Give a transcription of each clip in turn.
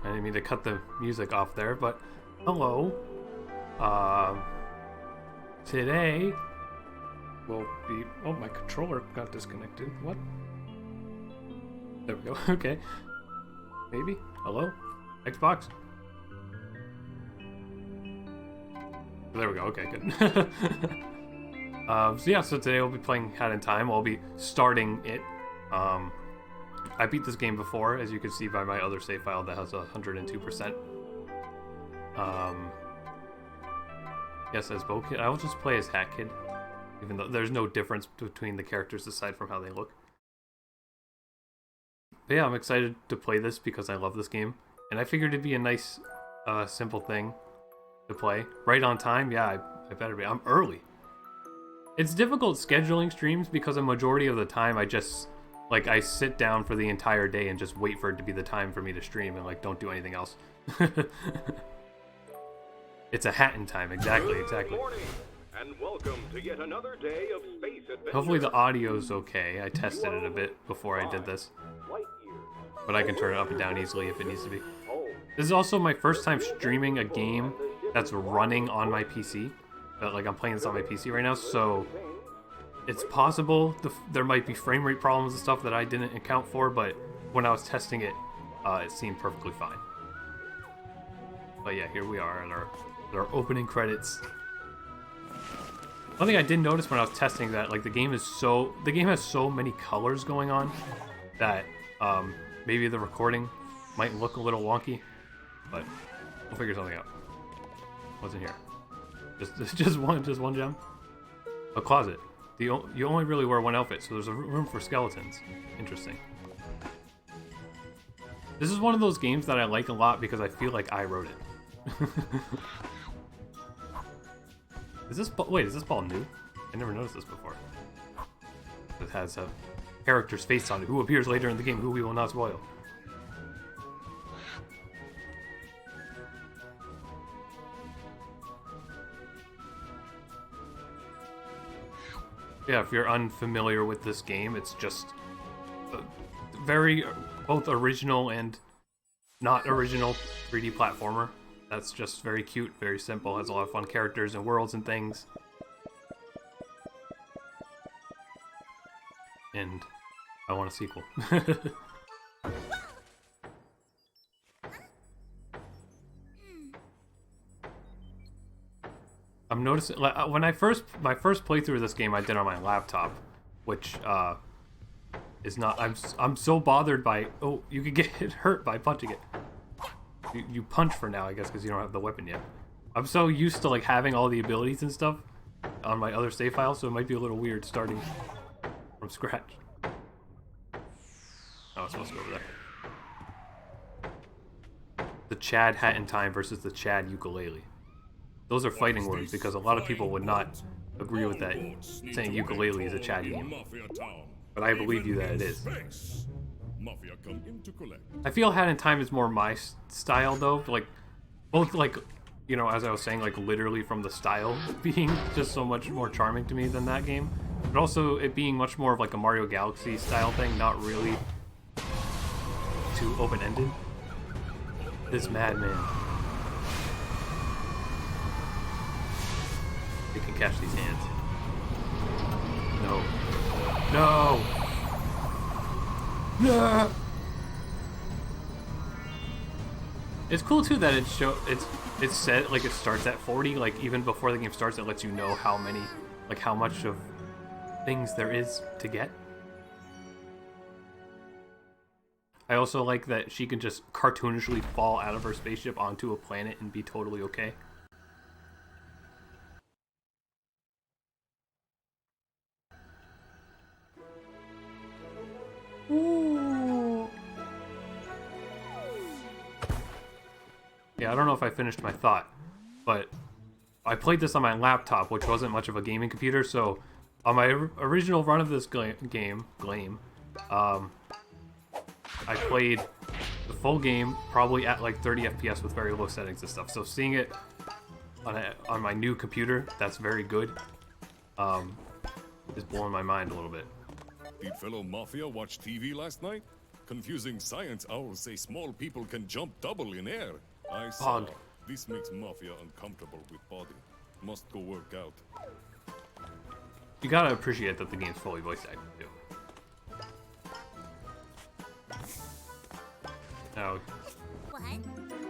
I didn't mean to cut the music off there, but hello. Today will be... Oh, my controller got disconnected. What? There we go. Okay. Maybe? Hello? Xbox? There we go. Okay, good. So today we'll be playing Hat in Time. I'll be starting it. I beat this game before, as you can see by my other save file that has 102%. Yes, as Bo Kid. I will just play as Hat Kid, even though there's no difference between the characters aside from how they look. But yeah, I'm excited to play this because I love this game, and I figured it'd be a nice, simple thing to play. Right on time? Yeah, I better be. I'm early. It's difficult scheduling streams because a majority of the time I just, like, I sit down for the entire day and just wait for it to be the time for me to stream and, like, don't do anything else. It's a Hat in Time, exactly. Good morning, and welcome to yet another day of space adventure. Hopefully the audio's okay. I tested it a bit before I did this. But I can turn it up and down easily if it needs to be. This is also my first time streaming a game that's running on my PC. Like, I'm playing this on my PC right now, so it's possible there might be frame rate problems and stuff that I didn't account for, but when I was testing it, it seemed perfectly fine. But yeah, here we are at our opening credits. One thing I did notice when I was testing that, like, the game has so many colors going on that maybe the recording might look a little wonky, but we'll figure something out. What's in here? Just one gem? A closet. You only really wear one outfit, so there's a room for skeletons. Interesting. This is one of those games that I like a lot because I feel like I wrote it. Is this ball new? I never noticed this before. It has a character's face on it, who appears later in the game, who we will not spoil. Yeah, if you're unfamiliar with this game, it's just a very both original and not original 3D platformer. That's just very cute, very simple, has a lot of fun characters and worlds and things. And I want a sequel. I'm noticing, when my first playthrough of this game I did on my laptop, which is not, I'm so bothered by, oh, you could get hurt by punching it. You punch for now, I guess, because you don't have the weapon yet. I'm so used to, like, having all the abilities and stuff on my other save file, so it might be a little weird starting from scratch. Oh, it's supposed to go over there. The Chad Hat in Time versus the Chad ukulele. Those are fighting words because a lot of people would not agree with that, saying ukulele is a Chad game. But I believe you that it is. I feel Hat in Time is more my style though, like both, like, you know, as I was saying, like literally from the style being just so much more charming to me than that game, but also it being much more of like a Mario Galaxy style thing, not really too open-ended. This madman. They can catch these hands. No. No! No! It's cool too that it's set, like, it starts at 40, like even before the game starts it lets you know how many, like how much of things there is to get. I also like that she can just cartoonishly fall out of her spaceship onto a planet and be totally okay. Ooh. Yeah, I don't know if I finished my thought, but I played this on my laptop, which wasn't much of a gaming computer, so on my original run of this game, I played the full game probably at like 30 FPS with very low settings and stuff. So seeing it on my new computer, that's very good, is blowing my mind a little bit. Did fellow Mafia watch TV last night? confusing science owls say small people can jump double in air. I saw. Pog. This makes Mafia uncomfortable with body. Must go work out. You gotta appreciate that the game's fully voice acted too. Now, What? I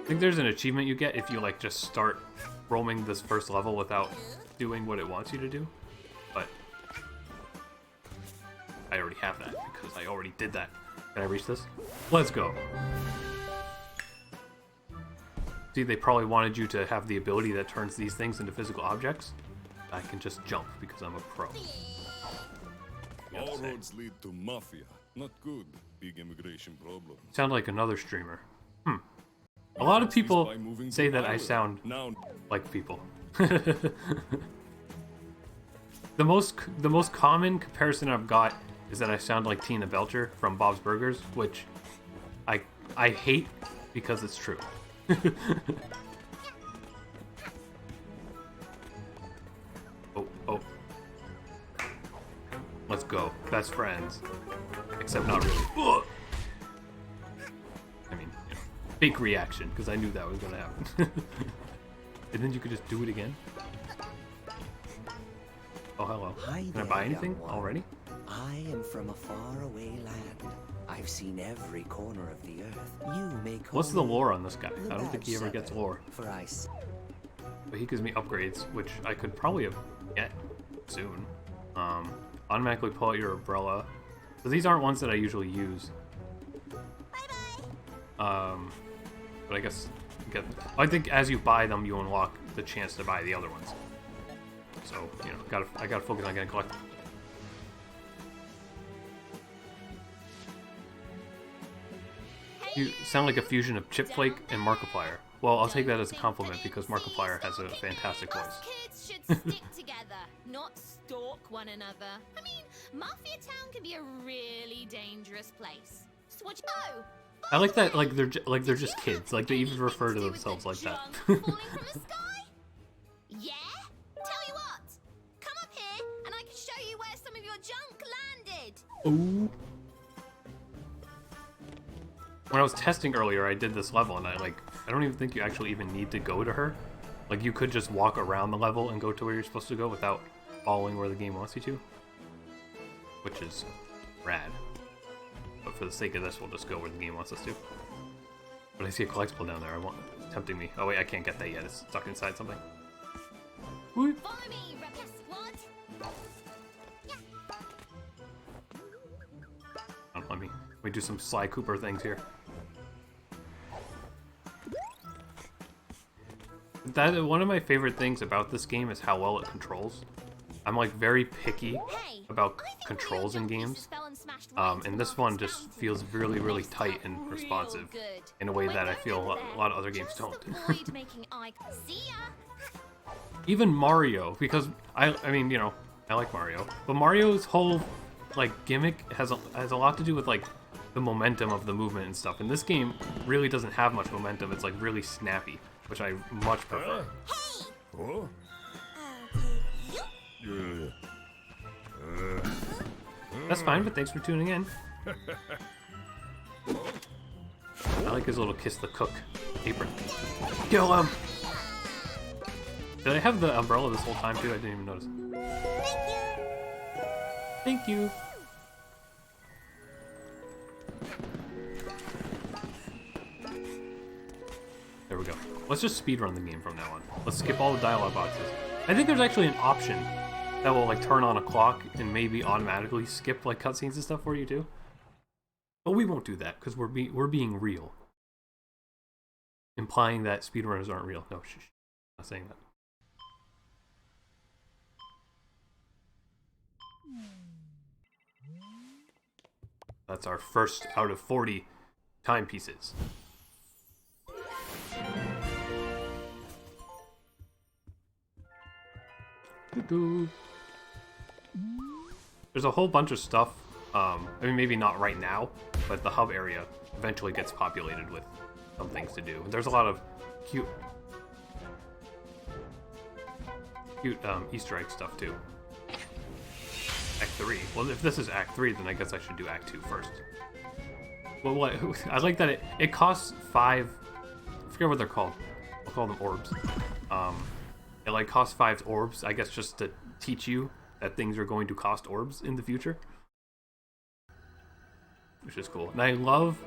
think there's an achievement you get if you like just start roaming this first level without doing what it wants you to do, but I already have that because I already did that. Can I reach this? Let's go. See, they probably wanted you to have the ability that turns these things into physical objects. I can just jump because I'm a pro. All roads lead to Mafia. Not good. Big immigration problem. Sound like another streamer. A lot of people say that I sound Now, like people. The most common comparison I've got is that I sound like Tina Belcher from Bob's Burgers, which I hate because it's true. Oh. Let's go. Best friends. Except not really. Ugh. I mean, you know, fake reaction, because I knew that was going to happen. And then you could just do it again. Oh, hello. Hi Can I there, buy anything young one. already? I am from a faraway land. I've seen every corner of the earth. You may call What's the me lore on this guy? the I don't think he ever gets Badger, lore. For But he gives me upgrades, which I could probably get soon. Automatically pull out your umbrella. So these aren't ones that I usually use. But I guess I think as you buy them, you unlock the chance to buy the other ones. So you know, I gotta focus on getting collected. You sound like a fusion of Chip Flake and Markiplier. Well, I'll take that as a compliment because Markiplier has a fantastic voice. Us kids should stick together, not stalk one another. I mean, Mafia Town can be a really dangerous place. So what? Oh, I like that, like they're just kids. Like they even refer to themselves like that. falling from the sky? Yeah. Tell you what, come up here and I can show you where some of your junk landed. Ooh. When I was testing earlier, I did this level, and I don't even think you actually even need to go to her. Like, you could just walk around the level and go to where you're supposed to go without following where the game wants you to. Which is rad. But for the sake of this, we'll just go where the game wants us to. But I see a collectible down there. It's tempting me. Oh wait, I can't get that yet. It's stuck inside something. Woo. Follow me, Rebel Squad. Let me do some Sly Cooper things here. That one of my favorite things about this game is how well it controls. I'm like very picky Hey, about I think controls in real junk games. pieces fell and smashed right into And this Martha's one just fountain. feels really, really Makes tight that and real responsive good. in a way We're that I going feel over a there. lot of other games Just don't. avoid making eye. See ya. Even Mario, because I mean, you know, I like Mario, but Mario's whole like gimmick has a lot to do with like the momentum of the movement and stuff. And this game really doesn't have much momentum. It's like really snappy, which I much prefer. oh? Yeah. That's fine, but thanks for tuning in. I like his little kiss the cook apron. Kill him! Did I have the umbrella this whole time too? I didn't even notice. Thank you. There we go. Let's just speedrun the game from now on. Let's skip all the dialogue boxes. I think there's actually an option that will like turn on a clock and maybe automatically skip like cutscenes and stuff for you too. But we won't do that because we're being real. Implying that speedrunners aren't real. No, shh. I'm not saying that. That's our first out of 40 timepieces. There's a whole bunch of stuff. I mean, maybe not right now, but the hub area eventually gets populated with some things to do. There's a lot of cute Easter egg stuff too. Act 3. Well, if this is Act 3, then I guess I should do Act 2 first. Well, what I like that it costs 5. I forget what they're called. I'll call them orbs. It like costs 5 orbs, I guess, just to teach you that things are going to cost orbs in the future, which is cool. And I love.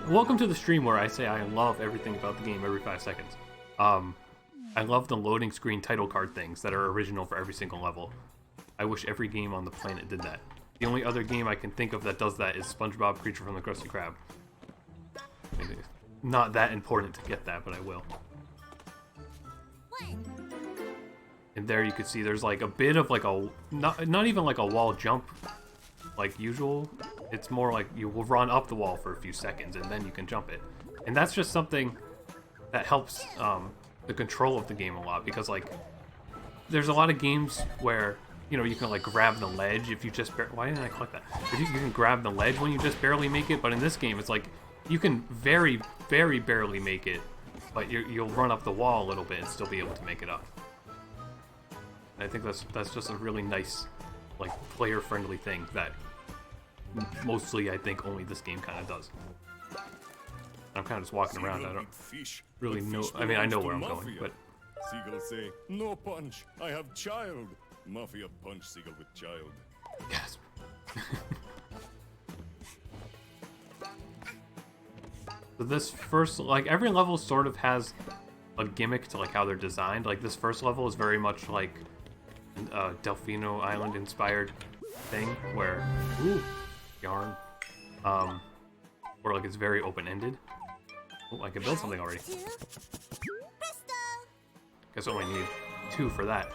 Welcome to the stream where I say I love everything about the game every 5 seconds. I love the loading screen title card things that are original for every single level. I wish every game on the planet did that. The only other game I can think of that does that is SpongeBob Creature from the Krusty Krab. Not that important to get that, but I will. And there you can see there's like a bit of like a not even like a wall jump like usual. It's more like you will run up the wall for a few seconds and then you can jump it. And that's just something that helps the control of the game a lot, because like there's a lot of games where, you know, you can like grab the ledge if you just why didn't I click that? You can grab the ledge when you just barely make it, but in this game it's like you can very barely make it, but you'll run up the wall a little bit and still be able to make it up. And I think that's just a really nice, like, player-friendly thing that mostly I think only this game kind of does. I'm kind of just walking around. I don't really know. I mean, I know where I'm going, but Seagull say, "No punch. I have child." Mafia punch Seagull with child. gasp. So this first, like, every level sort of has a gimmick to like how they're designed. Like this first level is very much like Delfino Island inspired thing where yarn, where like it's very open ended. Oh, I can build something already. Guess I only need 2 for that.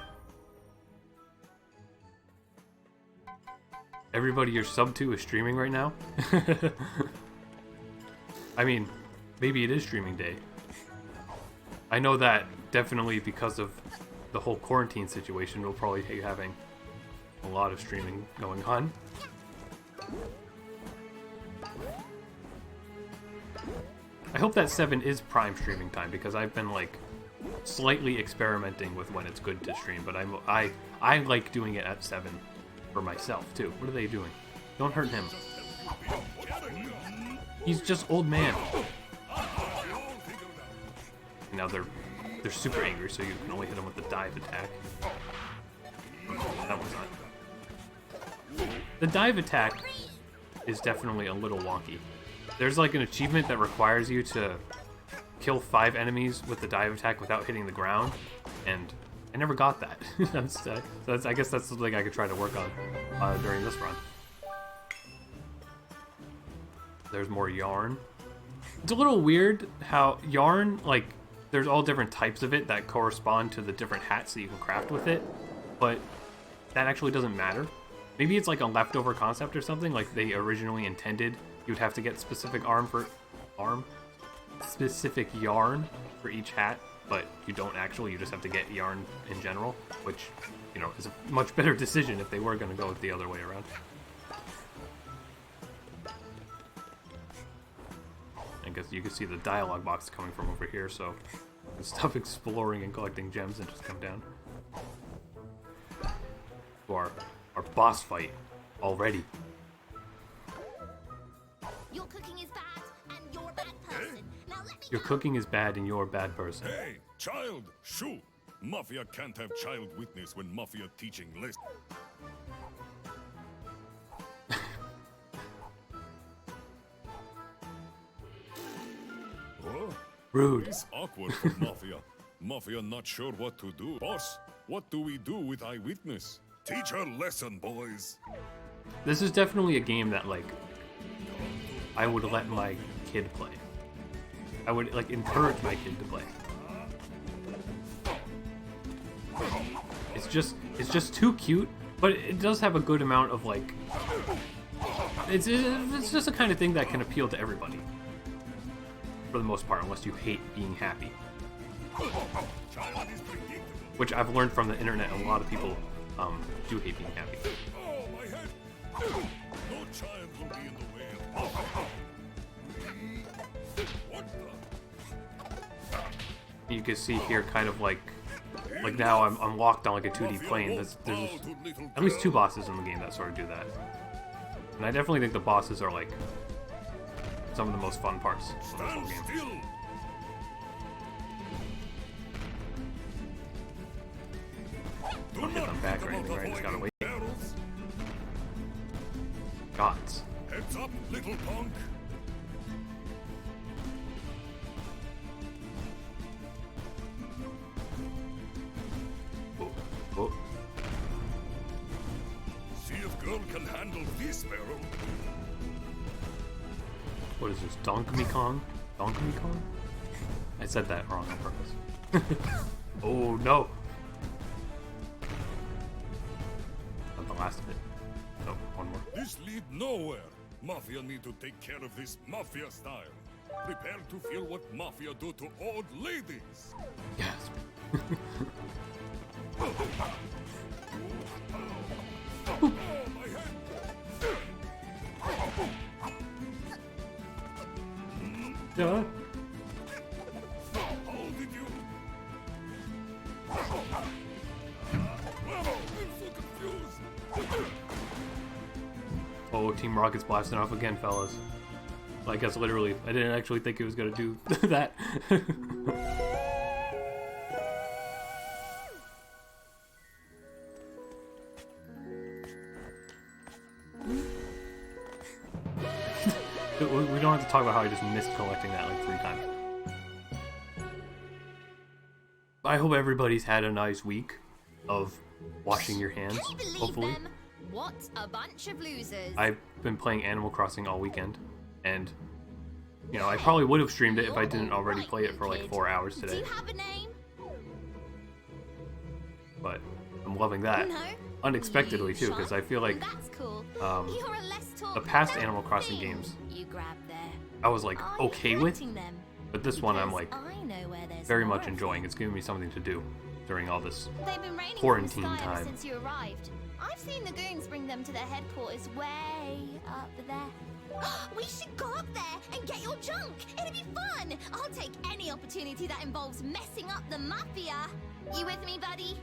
Everybody you're sub to is streaming right now. I mean, maybe it is streaming day. I know that definitely because of the whole quarantine situation, we'll probably be having a lot of streaming going on. I hope that 7 is prime streaming time, because I've been like slightly experimenting with when it's good to stream, but I like doing it at 7 for myself too. What are they doing? Don't hurt him. He's just old man. Now they're super angry, so you can only hit them with the dive attack. That one's not. The dive attack is definitely a little wonky. There's like an achievement that requires you to kill 5 enemies with the dive attack without hitting the ground, and I never got that. I guess that's something I could try to work on during this run. There's more yarn. It's a little weird how yarn, like, there's all different types of it that correspond to the different hats that you can craft with it, but that actually doesn't matter. Maybe it's like a leftover concept or something, like they originally intended you'd have to get specific specific yarn for each hat, but you don't actually, you just have to get yarn in general, which, you know, is a much better decision if they were going to go the other way around. I guess you can see the dialogue box coming from over here, so you can stop exploring and collecting gems and just come down to our boss fight already. Your cooking is bad, and you're a bad person. Now let me Your cooking is bad and you're a bad person. Hey, child, shoo! Mafia can't have child witness when Mafia teaching list. Oh, Rude. it's awkward for Mafia. Mafia not sure what to do. Boss, what do we do with eyewitness? Teach her lesson, boys. This is definitely a game that, like, I would let my kid play. I would, like, encourage my kid to play. It's just too cute, but it does have a good amount of, like, it's just the kind of thing that can appeal to everybody. For the most part, unless you hate being happy. Which I've learned from the internet, a lot of people do hate being happy. Oh, my head! No child will be in the way of Mafia. What the? You can see here kind of like now I'm locked on like a 2D plane. There's at least 2 bosses in the game that sort of do that. And I definitely think the bosses are like some of the most fun parts of this whole Stand game. still! Do Don't get them back or think anything, about right? Just gotta avoiding wait. barrels. Gods. Heads up, little punk. Oh, oh. See if girl can handle this barrel. What is this? Donkey Kong? Donkey Kong? I said that wrong on purpose. Oh no! Not the last of it. Oh, one more. This lead nowhere. Mafia need to take care of this mafia style. Prepare to feel what mafia do to old ladies. Yes. Oh, my head. Yeah. How did you? I'm so confused. Oh, Team Rocket's blasting off again, fellas. I guess literally. I didn't actually think it was gonna do that. We don't have to talk about how I just missed collecting that like 3 times. I hope everybody's had a nice week of washing your hands, Can you believe hopefully. them? What a bunch of losers. I've been playing Animal Crossing all weekend, and, you know, I probably would have streamed it if I didn't already play it for like 4 hours Do today, you have a name? but I'm loving that. No. Unexpectedly, You too, because I feel like That's cool. um, You're a less the talk past than Animal Crossing thing games you grab there. I was like Are okay you with, collecting them? but this one I'm Because like I know where there's very more much of enjoying. them. It's giving me something to do during all this. They've been raining quarantine from the sky ever time. since you arrived. I've seen the goons bring them to their headquarters way up there. We should go up there and get your junk. It'll be fun. I'll take any opportunity that involves messing up the mafia. You with me, buddy?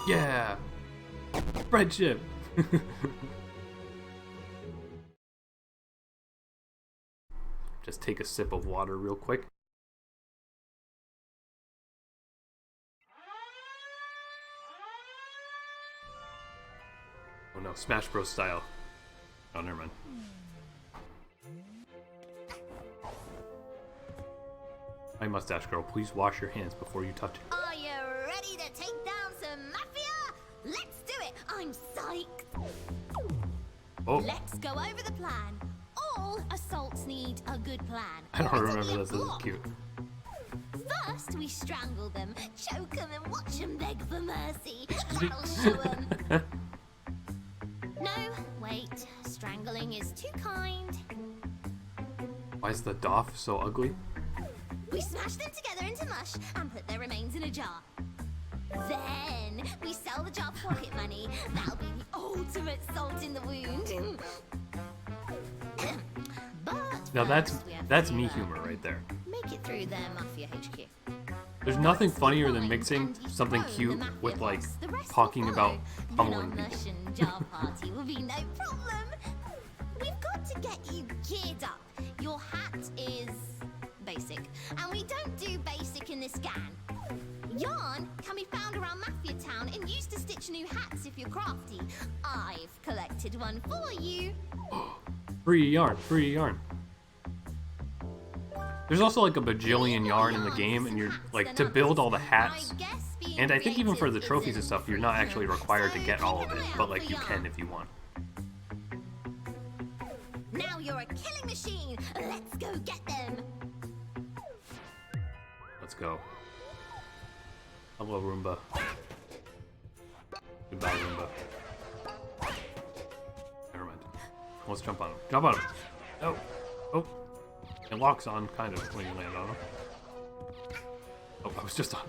Yeah! Friendship! Just take a sip of water real quick. Oh no, Smash Bros. Style. Oh, never mind. My mustache girl, please wash your hands before you touch it. Are you ready to take down some mafia? Let's do it. I'm psyched. Oh, Let's go over the plan. All assaults need a good plan. I don't Or it'll remember be a this. This is flop. cute. First, we strangle them, choke them, and watch them beg for mercy. That'll show them. No, wait. Strangling is too kind. Why is the Doff so ugly? We smash them together into mush and put their remains in a jar. Then we sell the jar for pocket money. That'll be the ultimate salt in the wound. But Now first we have that's to, me humor right there. Make it through their mafia HQ. There's nothing Once funnier you than find mixing and you something phone the cute mafia with like boss, the rest will talking about follow. Then pummeling our people. mush and jar party will be no problem. We've got to get you geared up. Your hat is basic, and we don't do basic in this gang. Yarn can be found around Mafia Town and used to stitch new hats if you're crafty. I've collected one for you. Free yarn, free yarn. There's also like a bajillion yarn in the game, and you're like to build all the hats. And I think even for the trophies and stuff, you're not actually required to get all of it, but like you can if you want. Now you're a killing machine. Let's go get them. Let's go. Hello, Roomba. Goodbye, Roomba. Never mind. Let's jump on him. Jump on him. Oh. Oh. It locks on, kind of, when you land on him. Oh, I was just on.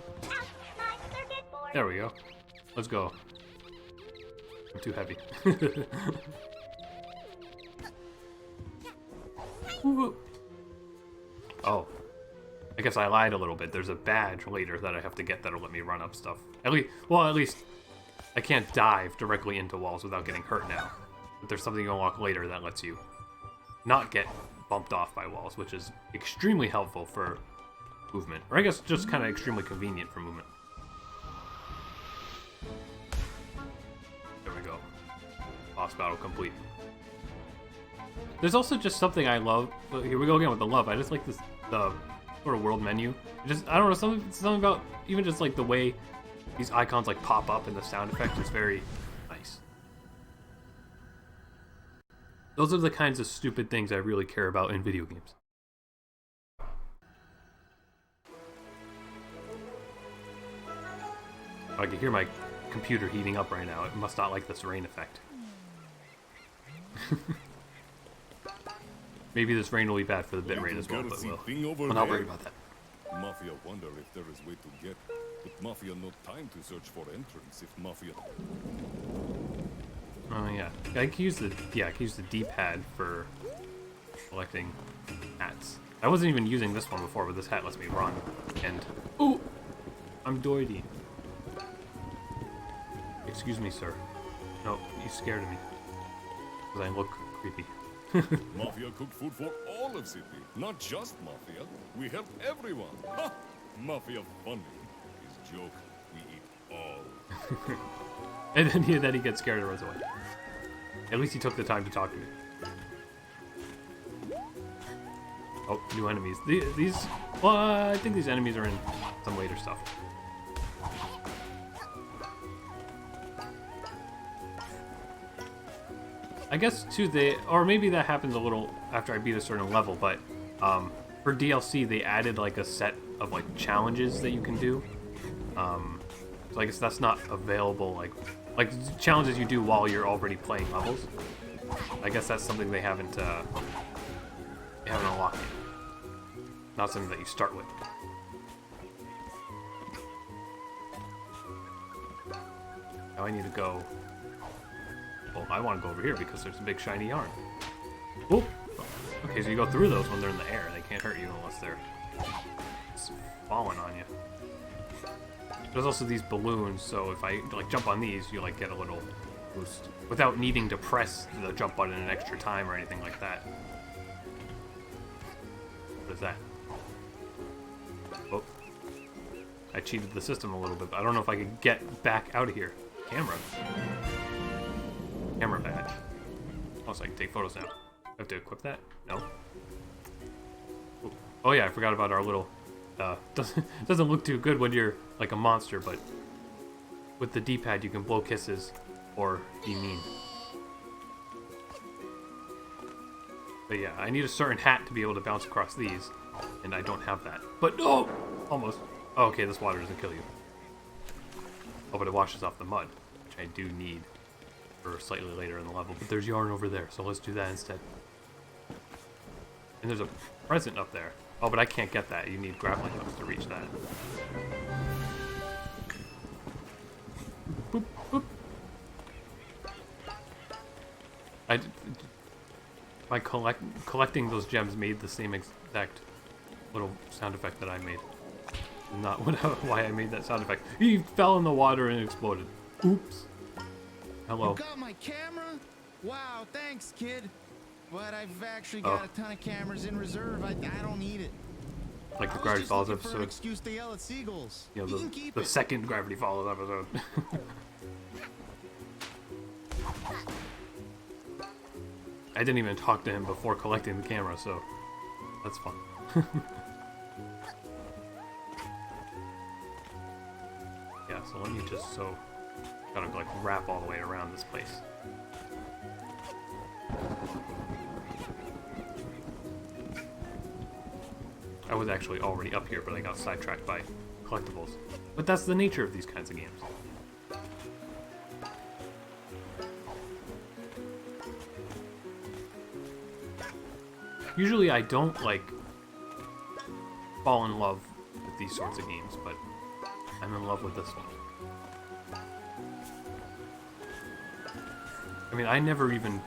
There we go. Let's go. I'm too heavy. Woo. Oh. I guess I lied a little bit. There's a badge later that I have to get that'll let me run up stuff. At least I can't dive directly into walls without getting hurt now. But there's something you unlock later that lets you not get bumped off by walls, which is extremely helpful for movement. Or I guess just kind of extremely convenient for movement. There we go. Boss battle complete. There's also just something I love. Here we go again with the love. I just like the sort of world menu. Just, I don't know, something about even just like the way these icons like pop up and the sound effect is very nice. Those are the kinds of stupid things I really care about in video games. I can hear my computer heating up right now. It must not like this rain effect. Maybe this rain will be bad for the bitrate as well, but we'll not worry about that. Mafia wonder if there is way to get, but Mafia no time to search for entrance if Mafia. Oh yeah, I can use the D-pad for collecting hats. I wasn't even using this one before, but this hat lets me run. And ooh, I'm doity. Excuse me, sir. No, you scared me because I look creepy. Mafia cooked food for all of city, not just Mafia. We help everyone. Ha! Mafia funny. His joke, we eat all. And then he gets scared and runs away. At least he took the time to talk to me. Oh, new enemies. These well, I think these enemies are in some later stuff. I guess too, or maybe that happens a little after I beat a certain level, but for DLC they added like a set of like challenges that you can do. So I guess that's not available like challenges you do while you're already playing levels. I guess that's something they haven't unlocked yet. Not something that you start with. Now I need to go. Well, I want to go over here because there's a big shiny yarn. Whoop! Okay, so you go through those when they're in the air. They can't hurt you unless they're falling on you. There's also these balloons, so if I like jump on these, you like get a little boost without needing to press the jump button an extra time or anything like that. What is that? Oh, I cheated the system a little bit, but I don't know if I could get back out of here. Camera badge. Oh, so I can take photos now. I have to equip that? No. Oh yeah, I forgot about our little. Doesn't look too good when you're like a monster, but with the D-pad you can blow kisses or be mean. But yeah, I need a certain hat to be able to bounce across these, and I don't have that. But oh, almost. Oh, okay, this water doesn't kill you. Oh, but it washes off the mud, which I do need for slightly later in the level. But there's yarn over there, so let's do that instead. And there's a present up there. Oh, but I can't get that. You need grappling hooks to reach that. Boop, boop. By collecting those gems made the same exact little sound effect that I made. Not why I made that sound effect. He fell in the water and exploded. Oops. Hello. You got my camera? Wow, thanks, kid. But I've actually got a ton of cameras in reserve. I don't need it. Like the Gravity Falls For an episode. excuse to yell at seagulls. You know, You can keep the it. second Gravity Falls episode. I didn't even talk to him before collecting the camera, so that's fun. Yeah, so let me just gotta like wrap all the way around this place. I was actually already up here, but I got sidetracked by collectibles. But that's the nature of these kinds of games. Usually I don't, like, fall in love with these sorts of games, but I'm in love with this one. I mean, I never even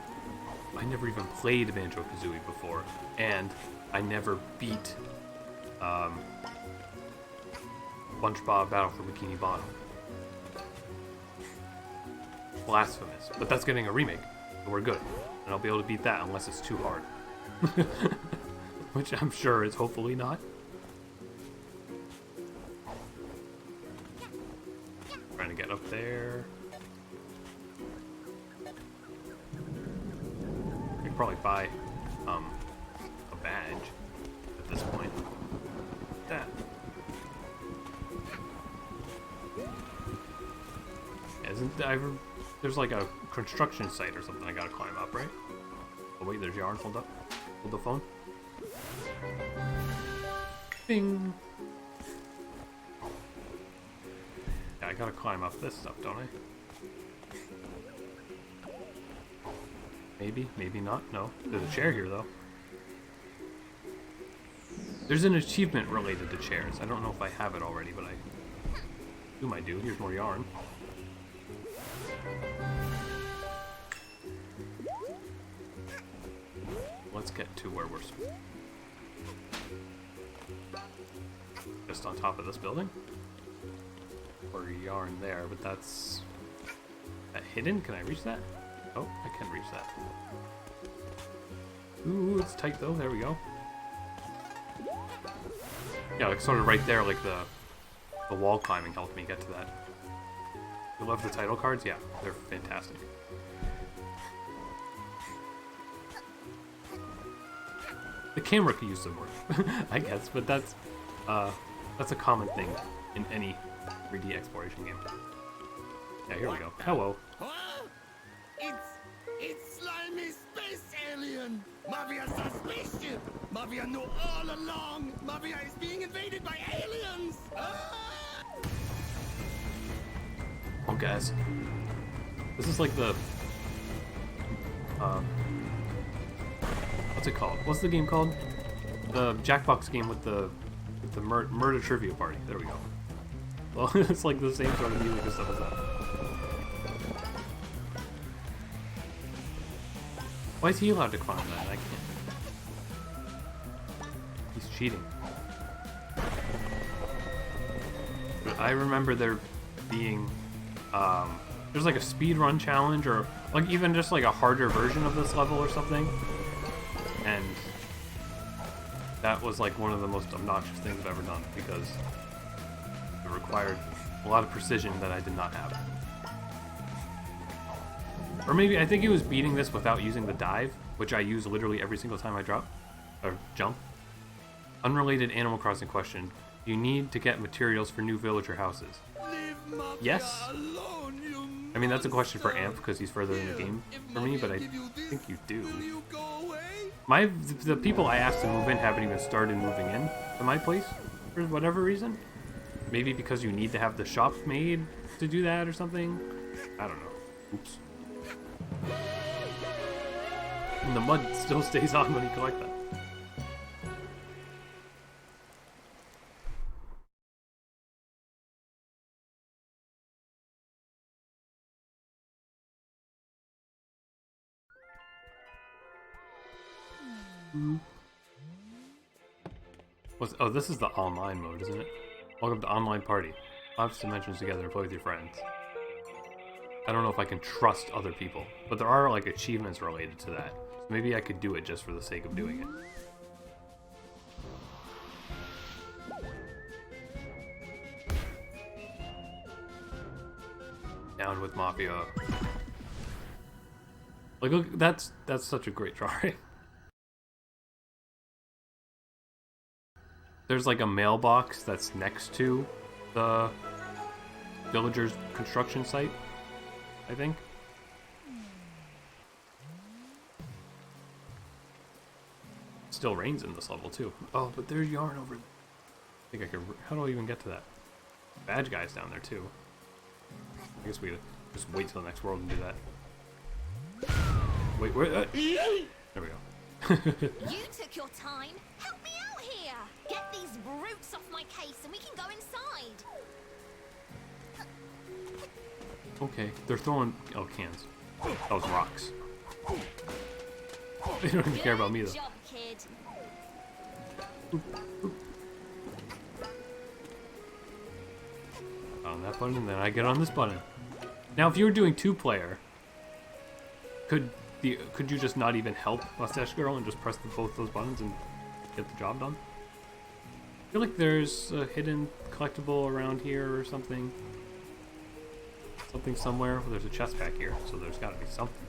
played Banjo-Kazooie before, and I never beat SpongeBob Battle for Bikini Bottom. Blasphemous. But that's getting a remake, so we're good. And I'll be able to beat that unless it's too hard. Which I'm sure is hopefully not. Trying to get up there. I could probably buy a badge at this point. That. Isn't there's like a construction site or something I gotta climb up, right? Oh wait, there's yarn. Hold up. Hold the phone. Bing. Yeah, I gotta climb up this stuff, don't I? Maybe, maybe not. No. There's a chair here, though. There's an achievement related to chairs. I don't know if I have it already, but I assume I do. Here's more yarn. Let's get to where we're just on top of this building. Or yarn there, but that's that hidden. Can I reach that? Oh, I can reach that. Ooh, it's tight though. There we go. Yeah, like sort of right there, like the wall climbing helped me get to that. You love the title cards? Yeah, they're fantastic. The camera could use some work, I guess, but that's a common thing in any 3D exploration game. Yeah, here we go. Hello. It's slimy space alien! Mavia's a spaceship! Mavia knew all along! Mavia is being invaded by aliens! Oh, guys. This is like the... what's it called? What's the game called? The Jackbox game with the murder trivia party. There we go. Well, it's like the same sort of music and stuff as that. Why is he allowed to climb that? I can't. He's cheating. But I remember there being, there's like a speedrun challenge or like even just like a harder version of this level or something. And that was like one of the most obnoxious things I've ever done because it required a lot of precision that I did not have. Or maybe, I think it was beating this without using the dive, which I use literally every single time I drop, or jump. Unrelated Animal Crossing question. You need to get materials for new villager houses. Yes? I mean, that's a question for Amp, because he's further in the game for me, but I think you do. The people I asked to move in haven't even started moving in to my place, for whatever reason. Maybe because you need to have the shop made to do that or something. I don't know. Oops. And the mud still stays on when you collect that. Oh, this is the online mode, isn't it? Welcome to online party. 5 dimensions together and play with your friends. I don't know if I can trust other people, but there are like achievements related to that. So maybe I could do it just for the sake of doing it. Down with Mafia. Like, look, that's such a great drawing. There's like a mailbox that's next to the villager's construction site, I think. Still rains in this level too. Oh, but there's yarn over there. I think I could. How do I even get to that? Badge guy's down there too. I guess we just wait till the next world and do that. Wait, where? There we go. You took your time. Help me out here. Get these brutes off my case and we can go inside. Okay, they're throwing cans. Those rocks. They don't even care about me though. Good job, kid. On that button, and then I get on this button. Now, if you were doing 2-player, could could you just not even help Mustache Girl and just press both those buttons and get the job done? I feel like there's a hidden collectible around here or something. Something somewhere. Well, there's a chest back here, so there's got to be something.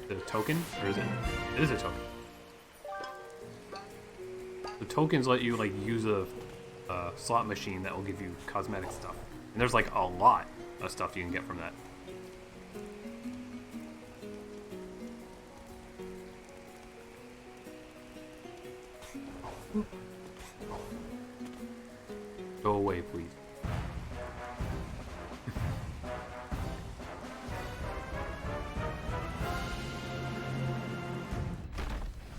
Is it a token, or is it? It is a token. The tokens let you like use a slot machine that will give you cosmetic stuff, and there's like a lot of stuff you can get from that. Go away, please.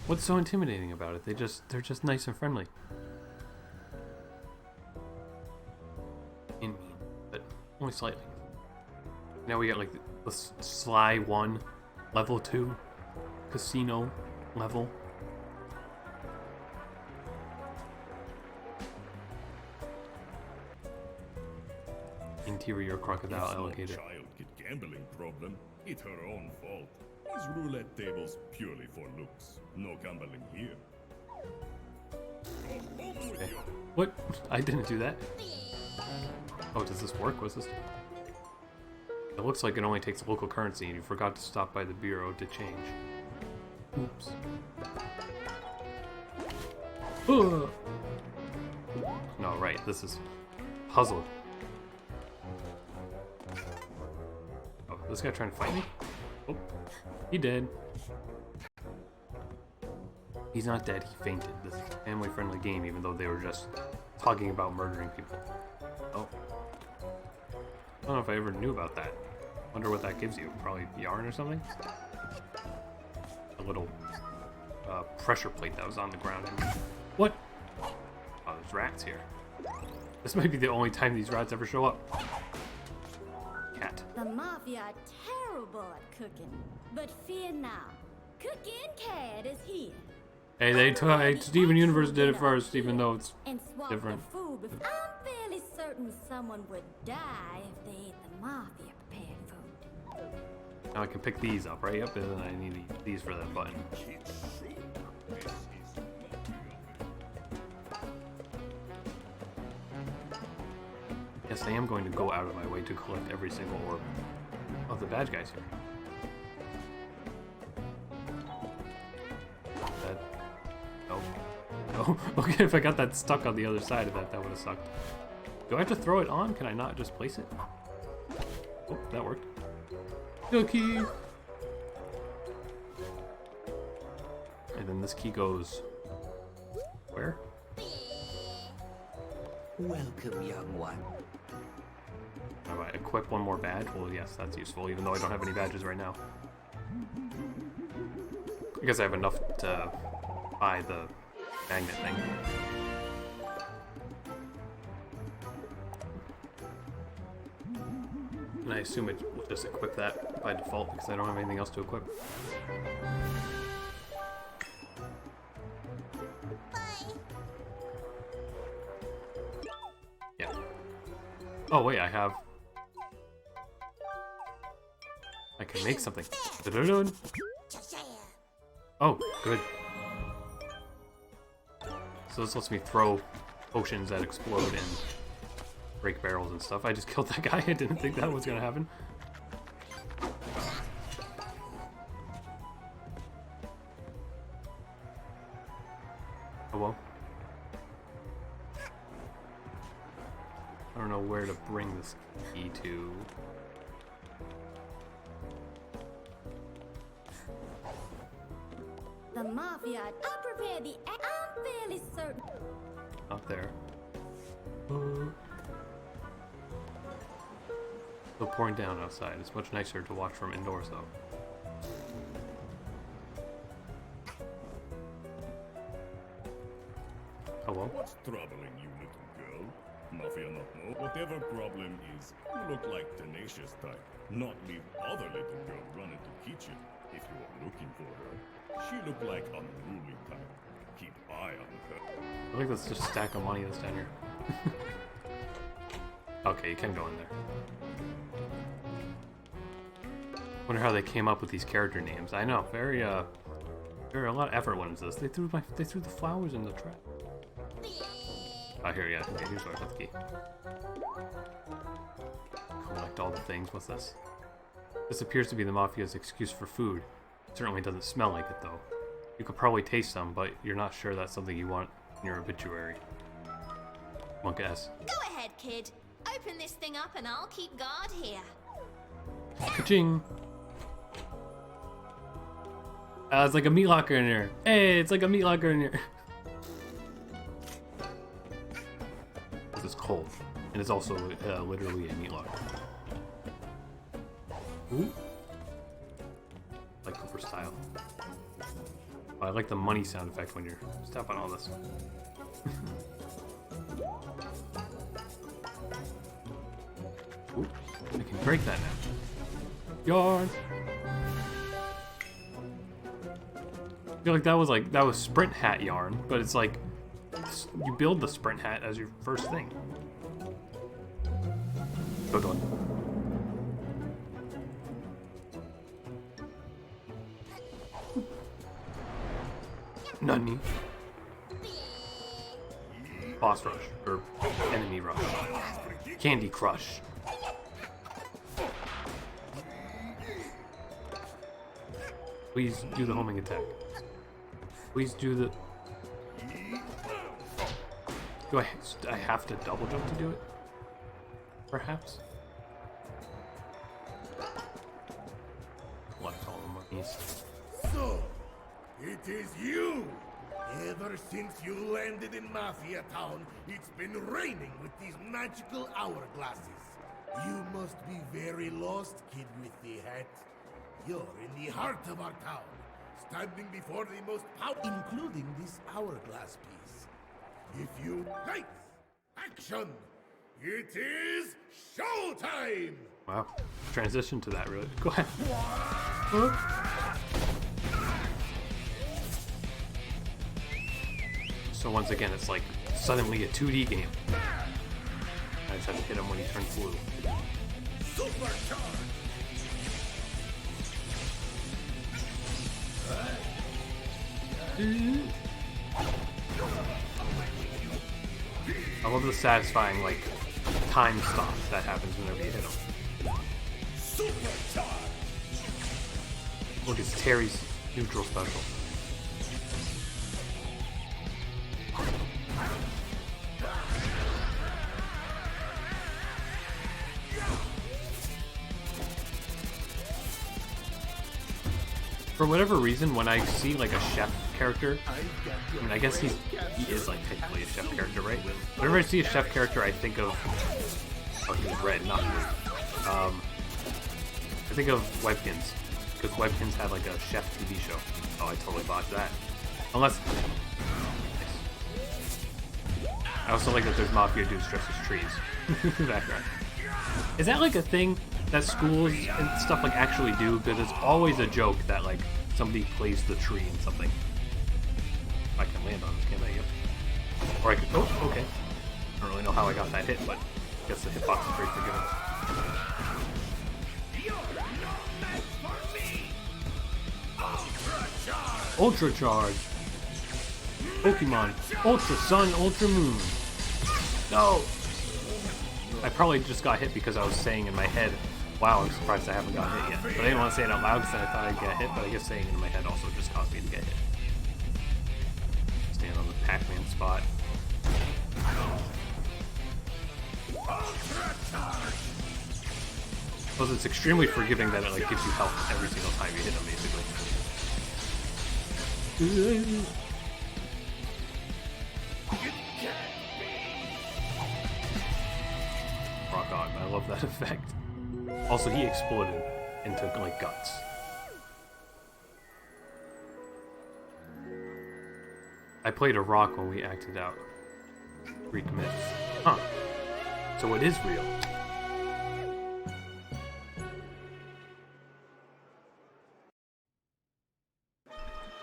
What's so intimidating about it? They're just nice and friendly. And mean, but only slightly. Now we got like the Sly 1, level 2, casino level. Interior crocodile alligator. Child get gambling problem. It's her own fault. These roulette tables purely for looks. No gambling here. Okay. What? I didn't do that. Oh, does this work? What's this? It looks like it only takes local currency, and you forgot to stop by the bureau to change. Oops. Ugh. No, right. This is puzzle. Oh, this guy trying to fight me? Oh, he dead. He's not dead, he fainted. This is a family-friendly game, even though they were just talking about murdering people. Oh. I don't know if I ever knew about that. Wonder what that gives you. Probably yarn or something? A little pressure plate that was on the ground. What? Oh, there's rats here. This might be the only time these rats ever show up. Cat. The Mafia are terrible at cooking, but fear not. Cooking Cat is here. Hey, Steven Universe did it first, even though it's And swap different. the food with. I'm fairly certain someone would die if they ate the Mafia prepared food. Now I can pick these up, right? Yep, and then I need these for that button. Yes, I am going to go out of my way to collect every single orb of the bad guys here. That... No. No. Okay, if I got that stuck on the other side of that, that would have sucked. Do I have to throw it on? Can I not just place it? Oh, that worked. The key! And then this key goes... where? Welcome, young one. How do I equip one more badge? Well, yes, that's useful, even though I don't have any badges right now. I guess I have enough to buy the magnet thing. And I assume it will just equip that by default because I don't have anything else to equip. Yeah. Oh wait, I can make something. Da-da-dun. Oh, good. So this lets me throw potions that explode and break barrels and stuff. I just killed that guy. I didn't think that was gonna happen. Oh well. I don't know where to bring this key to. The Mafia, I prepared the. I'm fairly certain. Up there. Still pouring down outside. It's much nicer to watch from indoors, though. Hello? What's troubling you, little girl? Mafia not know. Whatever problem is, you look like tenacious type. Not leave other little girl run into kitchen if you are looking for her. She look like unruly type. Keep eye on her. I think that's just a stack of money that's down here. Okay, you can go in there. Wonder how they came up with these character names. I know, very a lot of effort went into this. They threw the flowers in the trap. Oh, here, yeah. Okay, here's where I put the key. Collect all the things. What's this? This appears to be the Mafia's excuse for food. It certainly doesn't smell like it, though. You could probably taste some, but you're not sure that's something you want in your obituary. Monk S. Go ahead, kid. Open this thing up and I'll keep guard here. Ka-ching! It's like a meat locker in here. Hey, it's like a meat locker in here. This is cold. And it's also literally a meat locker. Ooh. Like Cooper style. Oh, I like the money sound effect when you're stepping on all this. Ooh, I can break that now. Yarn! I feel like that was sprint hat yarn, but it's like you build the sprint hat as your first thing. Good one. Nani? Boss rush or enemy rush. Candy Crush. Please do the homing attack. Please do the... Do I have to double jump to do it? Perhaps? Collect all the monies. So, it is you! Ever since you landed in Mafia Town, it's been raining with these magical hourglasses. You must be very lost, kid with the hat. You're in the heart of our town, standing before the most powerful, including this hourglass piece. If you lights, action! It is showtime! Wow. Transition to that, really. Go ahead. So once again, it's like suddenly a 2D game. I just have to hit him when he turns blue. Supercharge! I love the satisfying, like, time stop that happens whenever you hit him. Look, it's Terry's neutral special. For whatever reason, when I see like a chef character, I mean, I guess he is like technically a chef character, right? Whenever I see a chef character, I think of he was red, not blue. I think of Webkins, because Webkins had like a chef TV show. Oh, I totally botched that. Unless, I also like that there's mafia dudes dressed as trees in the background. Is that like a thing that schools and stuff like actually do? Because it's always a joke that like somebody plays the tree in something. I can land on this, can't I? Yep. Or I could. Oh, okay. I don't really know how I got that hit, but I guess the hitbox is pretty forgiving. Ultra Charge! Pokemon! Ultra Sun, Ultra Moon! No! I probably just got hit because I was saying in my head, wow, I'm surprised I haven't gotten hit yet. But I didn't want to say it out loud because I thought I'd get hit, but I guess saying it in my head also just caused me to get hit. Stand on the Pac-Man spot. Plus, it's extremely forgiving that it like gives you health every single time you hit them, basically. Rock on, I love that effect. Also, he exploded into like guts. I played a rock when we acted out Greek myths. Huh. So it is real.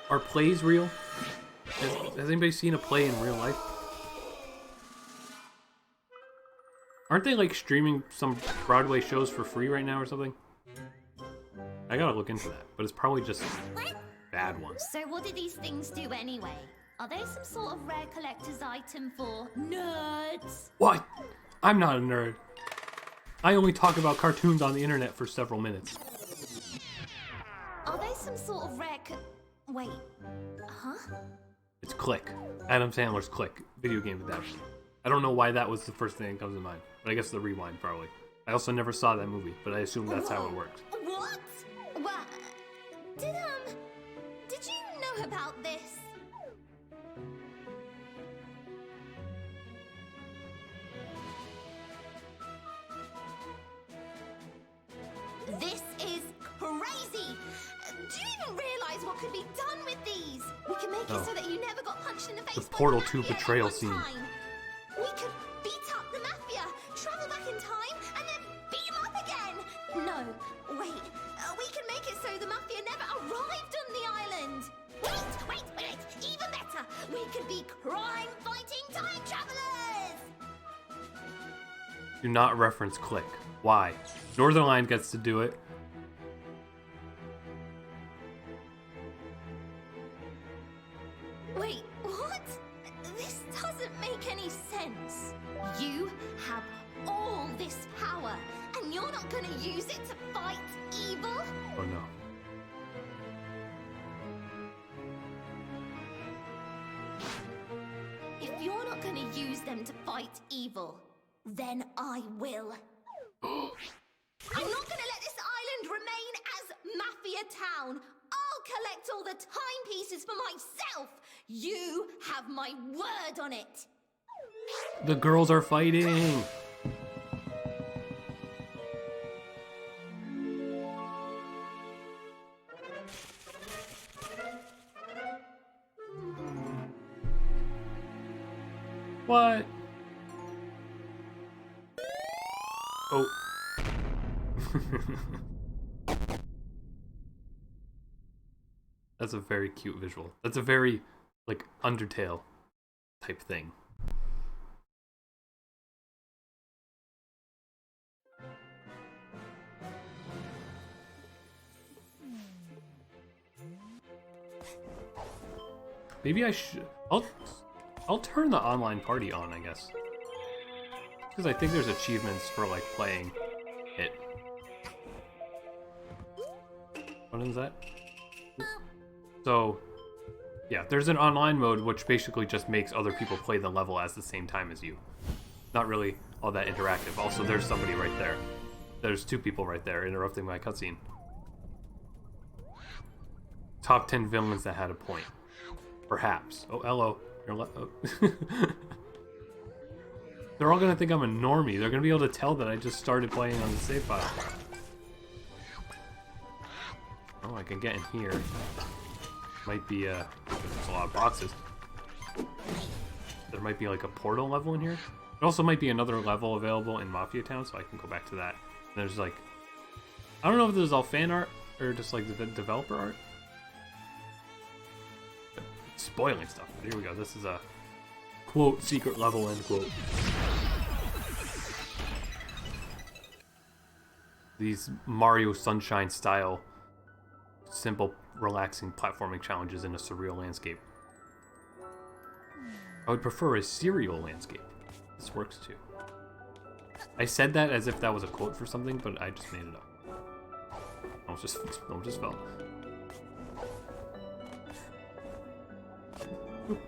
Are plays real? Has anybody seen a play in real life? Aren't they like streaming some Broadway shows for free right now or something? I gotta look into that, but it's probably just bad ones. So what do these things do anyway? Are they some sort of rare collector's item for nerds? What? I'm not a nerd. I only talk about cartoons on the internet for several minutes. Are they some sort of rare Wait. Huh? It's Click. Adam Sandler's Click. Video game adaptation. I don't know why that was the first thing that comes to mind, but I guess the rewind probably. I also never saw that movie, but I assume that's how it works. What? What? Did you know about this? This is crazy! Do you even realize what could be done with these? We can make it so that you never got punched in the face. The by Portal the 2 Mafia betrayal at one scene. time. We could beat up the Mafia, travel back in time, and then beat them up again! No, wait. We can make it so the Mafia never arrived on the island! Wait! Even better! We could be crime-fighting time travelers! Do not reference Click. Why? Northern Line gets to do it. Wait, what? This doesn't make any sense. You have all this power, and you're not gonna use it to fight evil? Oh no. If you're not gonna use them to fight evil, then I will. I'm not gonna let this island remain as Mafia Town. I'll collect all the timepieces for myself. You have my word on it. The girls are fighting! What? Oh. That's a very cute visual. That's a very, like, Undertale type thing. Maybe I should... I'll turn the online party on, I guess. Because I think there's achievements for, like, playing it. What is that? So, yeah, there's an online mode which basically just makes other people play the level at the same time as you. Not really all that interactive. Also, there's somebody right there. There's two people right there interrupting my cutscene. Top 10 villains that had a point. Perhaps. Oh, hello. Oh. They're all gonna think I'm a normie. They're gonna be able to tell that I just started playing on the save file. Oh, I can get in here. Might be there's a lot of boxes. There might be like a portal level in here. There also might be another level available in Mafia Town, so I can go back to that. And there's like, I don't know if this is all fan art or just like the developer art. But it's spoiling stuff. But here we go. This is a quote secret level end quote. These Mario Sunshine style simple, relaxing platforming challenges in a surreal landscape. I would prefer a serial landscape. This works too. I said that as if that was a quote for something, but I just made it up. Almost just fell. Boop,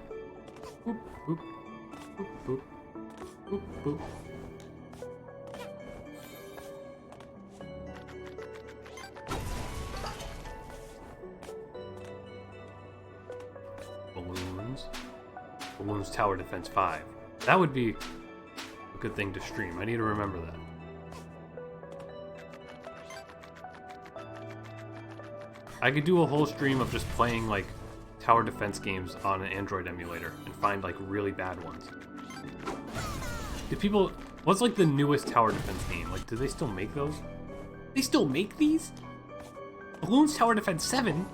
boop, boop, boop, boop, boop. Balloons Tower Defense 5. That would be a good thing to stream. I need to remember that. I could do a whole stream of just playing like tower defense games on an Android emulator and find like really bad ones. Do people... What's like the newest tower defense game? Like, do they still make those? They still make these? Balloons Tower Defense 7?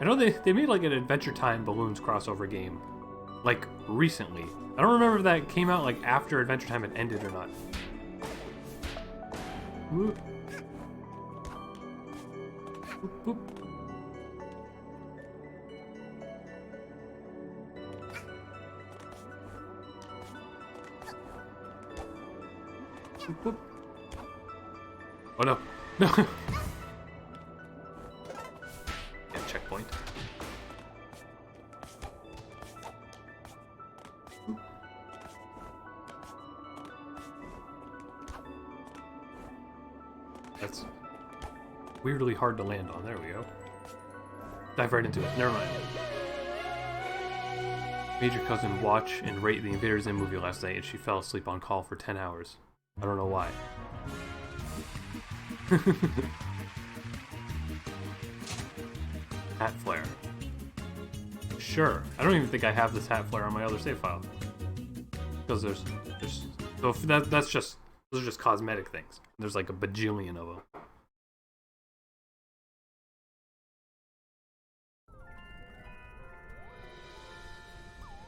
I know they made like an Adventure Time Balloons crossover game, like, recently. I don't remember if that came out like after Adventure Time had ended or not. Boop, boop. Boop, boop. Oh no. No. Yeah, checkpoint. Boop. That's weirdly hard to land on. There we go. Dive right into it. Never mind. Made your cousin watch and rate the Invader Zim movie last night, and she fell asleep on call for 10 hours. I don't know why. Hat flare. Sure. I don't even think I have this hat flare on my other save file. Because there's so that's just, those are just cosmetic things. There's like a bajillion of them.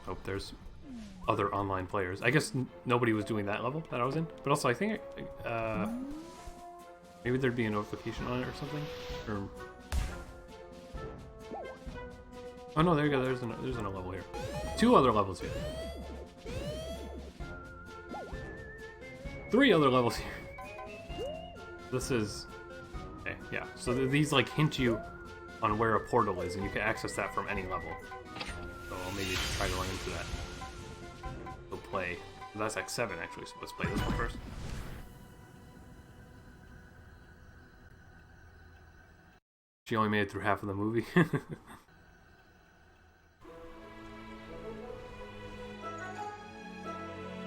Oh, there's other online players. I guess nobody was doing that level that I was in. But also, I think maybe there'd be a notification on it or something. Or oh no, there you go. There's another level here. 2 other levels here. 3 other levels here. This is okay. Yeah. So these like hint you on where a portal is, and you can access that from any level. So I'll maybe try to run into that. We'll play. That's X7 actually, so let's play this one first. She only made it through half of the movie.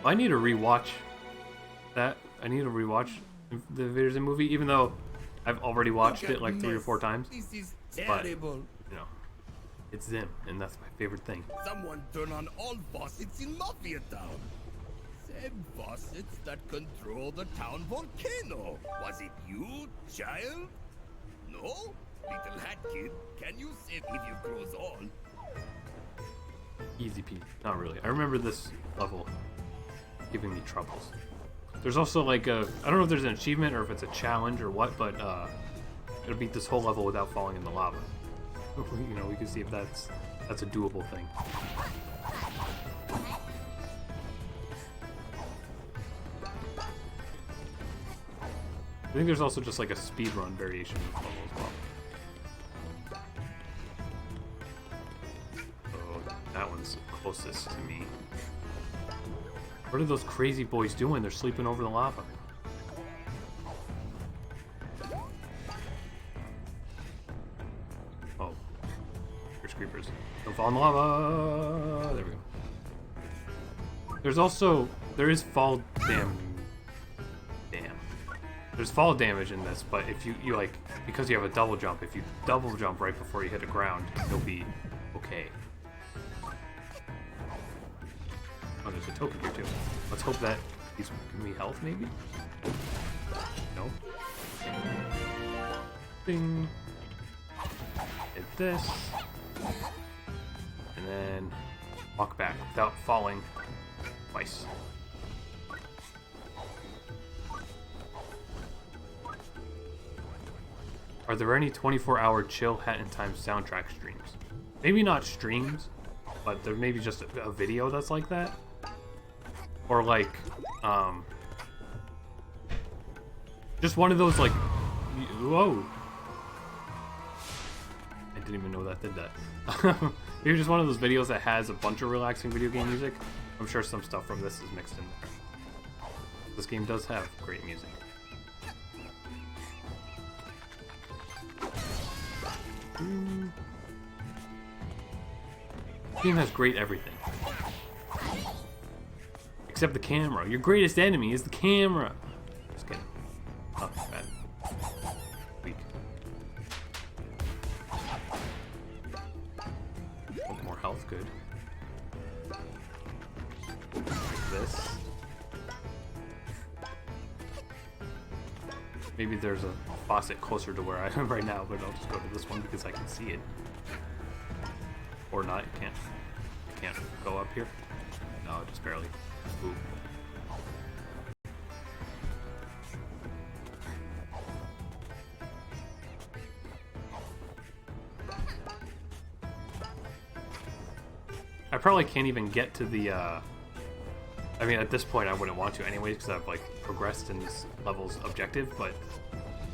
I need to rewatch that. I need to rewatch the Invader Zim movie, even though I've already watched it like 3 or 4 times. This is But, terrible. you know, it's Zim, and that's my favorite thing. Someone turn on all faucets in Mafia Town. Same faucets that control the town volcano. Was it you, child? No? Little hat kid, can you save if you grows old? Easy peasy. Not really. I remember this level giving me troubles. There's also like a, I don't know if there's an achievement or if it's a challenge or what, but it'll beat this whole level without falling in the lava. You know, we can see if that's a doable thing. I think there's also just like a speedrun variation of the level as well. So that one's closest to me. What are those crazy boys doing? They're sleeping over the lava. Oh. Here's creepers. Don't fall in the lava! There we go. There's also... There is fall There's fall damage in this, but if you like... Because you have a double jump, if you double jump right before you hit the ground, you'll be okay. Oh, there's a token here too. Let's hope that he's giving me health, maybe? No? Ding! Hit this. And then walk back without falling twice. Are there any 24-hour chill Hat in Time soundtrack streams? Maybe not streams, but there may be just a video that's like that. Or like, just one of those like, whoa. I didn't even know that did that. Maybe just one of those videos that has a bunch of relaxing video game music. I'm sure some stuff from this is mixed in there. This game does have great music. This game has great everything. Except the camera. Your greatest enemy is the camera. Just kidding. Not bad. Weak. Want more health? Good. Like this. Maybe there's a faucet closer to where I am right now, but I'll just go to this one because I can see it. Or not. I can't go up here. No, just barely. Ooh. probably can't even get to the, I mean, at this point I wouldn't want to anyways, because I've, like, progressed in this level's objective, but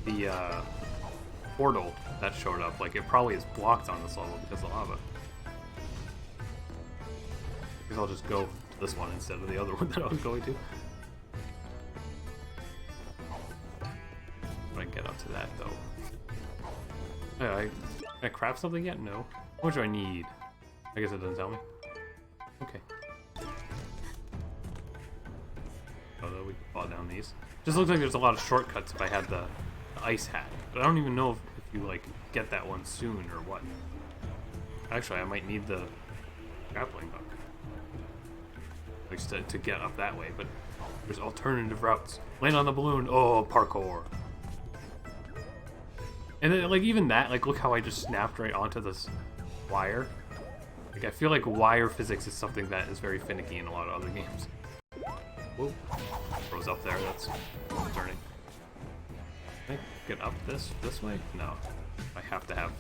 the, portal that showed up, like, it probably is blocked on this level because of lava. Because I'll just go to this one instead of the other one that I was going to. If I get up to that, though. Can I craft something yet? No. How much do I need? I guess it doesn't tell me. Okay. Although we can fall down these. Just looks like there's a lot of shortcuts if I had the ice hat. But I don't even know if you, like, get that one soon or what. Actually, I might need the grappling hook. Like, to get up that way, but there's alternative routes. Land on the balloon. Oh, parkour. And then, like, even that, like, look how I just snapped right onto this wire. Like, I feel like wire physics is something that is very finicky in a lot of other games. Whoa. Throws up there, that's concerning. Can I get up this way? No. I have to have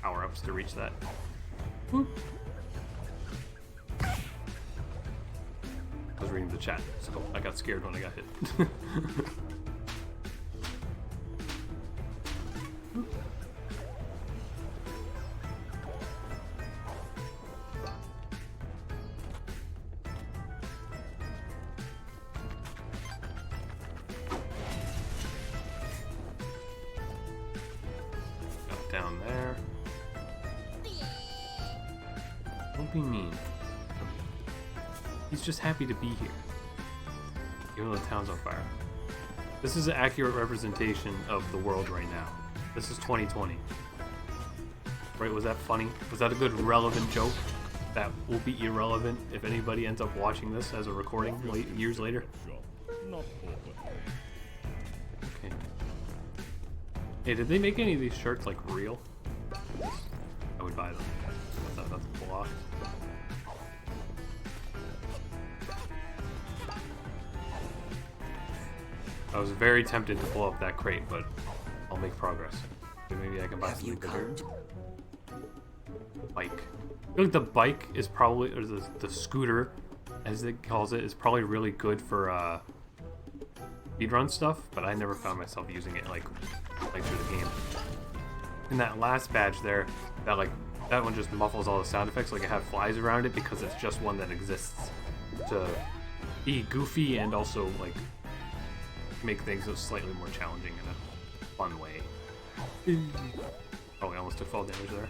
power-ups to reach that. Whoop. I was reading the chat, so I got scared when I got hit. Got down there. Don't be mean. He's just happy to be here. Even though the town's on fire. This is an accurate representation of the world right now. This is 2020. Right, was that funny? Was that a good relevant joke? That will be irrelevant if anybody ends up watching this as a recording years later? Okay. Hey, did they make any of these shirts, like, real? I would buy them. That's a block. I was very tempted to blow up that crate, but I'll make progress. Maybe I can buy something bigger. Bike. I feel like the bike is probably, or the scooter, as it calls it, is probably really good for speedrun stuff, but I never found myself using it like through the game. In that last badge there, that one just muffles all the sound effects, like it had flies around it because it's just one that exists to be goofy and also like make things slightly more challenging in a fun way. Oh, we almost took fall damage there.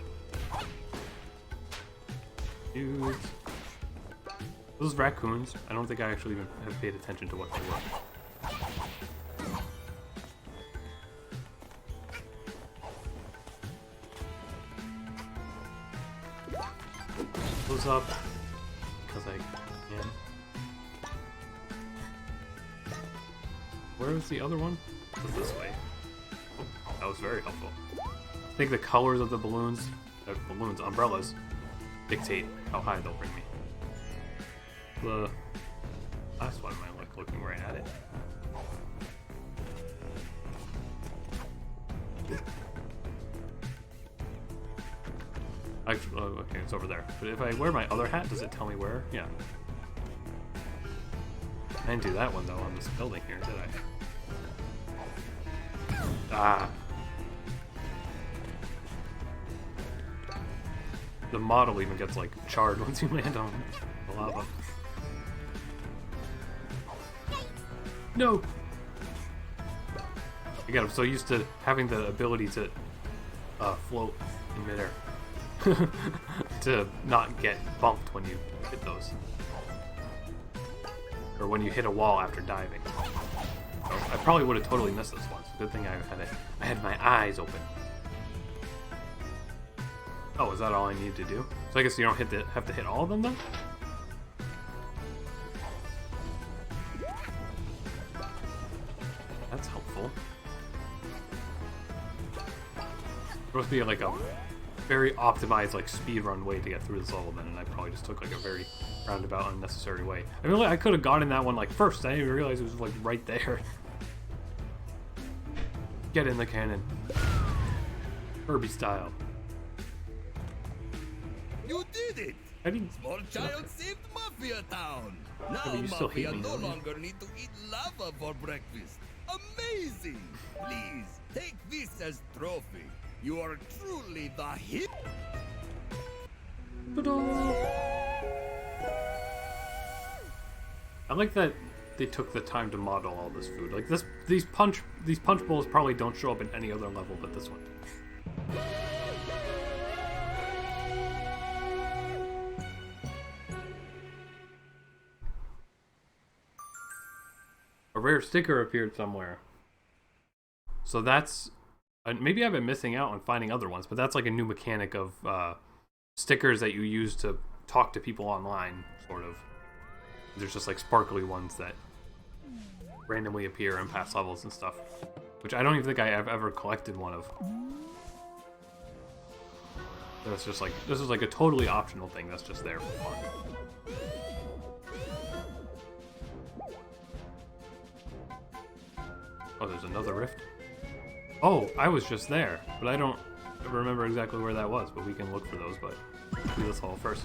Dude. Those raccoons, I don't think I actually even have paid attention to what they were. Those up, because I can. Where was the other one? It was this way. Oh, that was very helpful. I think the colors of the balloons, umbrellas, dictate how high they'll bring me. The last one, am I like looking right at it? Actually, oh, okay, it's over there. But if I wear my other hat, does it tell me where? Yeah. I didn't do that one though on this building here, did I? Ah. The model even gets like charred once you land on the lava. No! Again, I'm so used to having the ability to float in midair. To not get bumped when you hit those. Or when you hit a wall after diving. So I probably would have totally missed this one. Good thing I had my eyes open. Oh, is that all I need to do? So I guess you don't have to hit all of them then? That's helpful. Supposed to be like a very optimized like speedrun way to get through this level then, and I probably just took like a very roundabout, unnecessary way. I mean, I could have gotten that one like first. I didn't even realize it was like right there. Get in the cannon. Kirby style. You did it! I didn't. Small child saved Mafia Town. Now but you still hate Mafia me, no don't you? longer need to eat lava for breakfast. Amazing! Please, take this as trophy. You are truly the hero. I like that they took the time to model all this food. Like these punch bowls probably don't show up in any other level but this one. A rare sticker appeared somewhere. So that's maybe I've been missing out on finding other ones, but that's like a new mechanic of stickers that you use to talk to people online, sort of. There's just like sparkly ones that randomly appear in past levels and stuff, which I don't even think I have ever collected one of. That's just like, this is like a totally optional thing that's just there for fun. Oh, there's another rift? Oh, I was just there, but I don't remember exactly where that was, but we can look for those, but do this all first.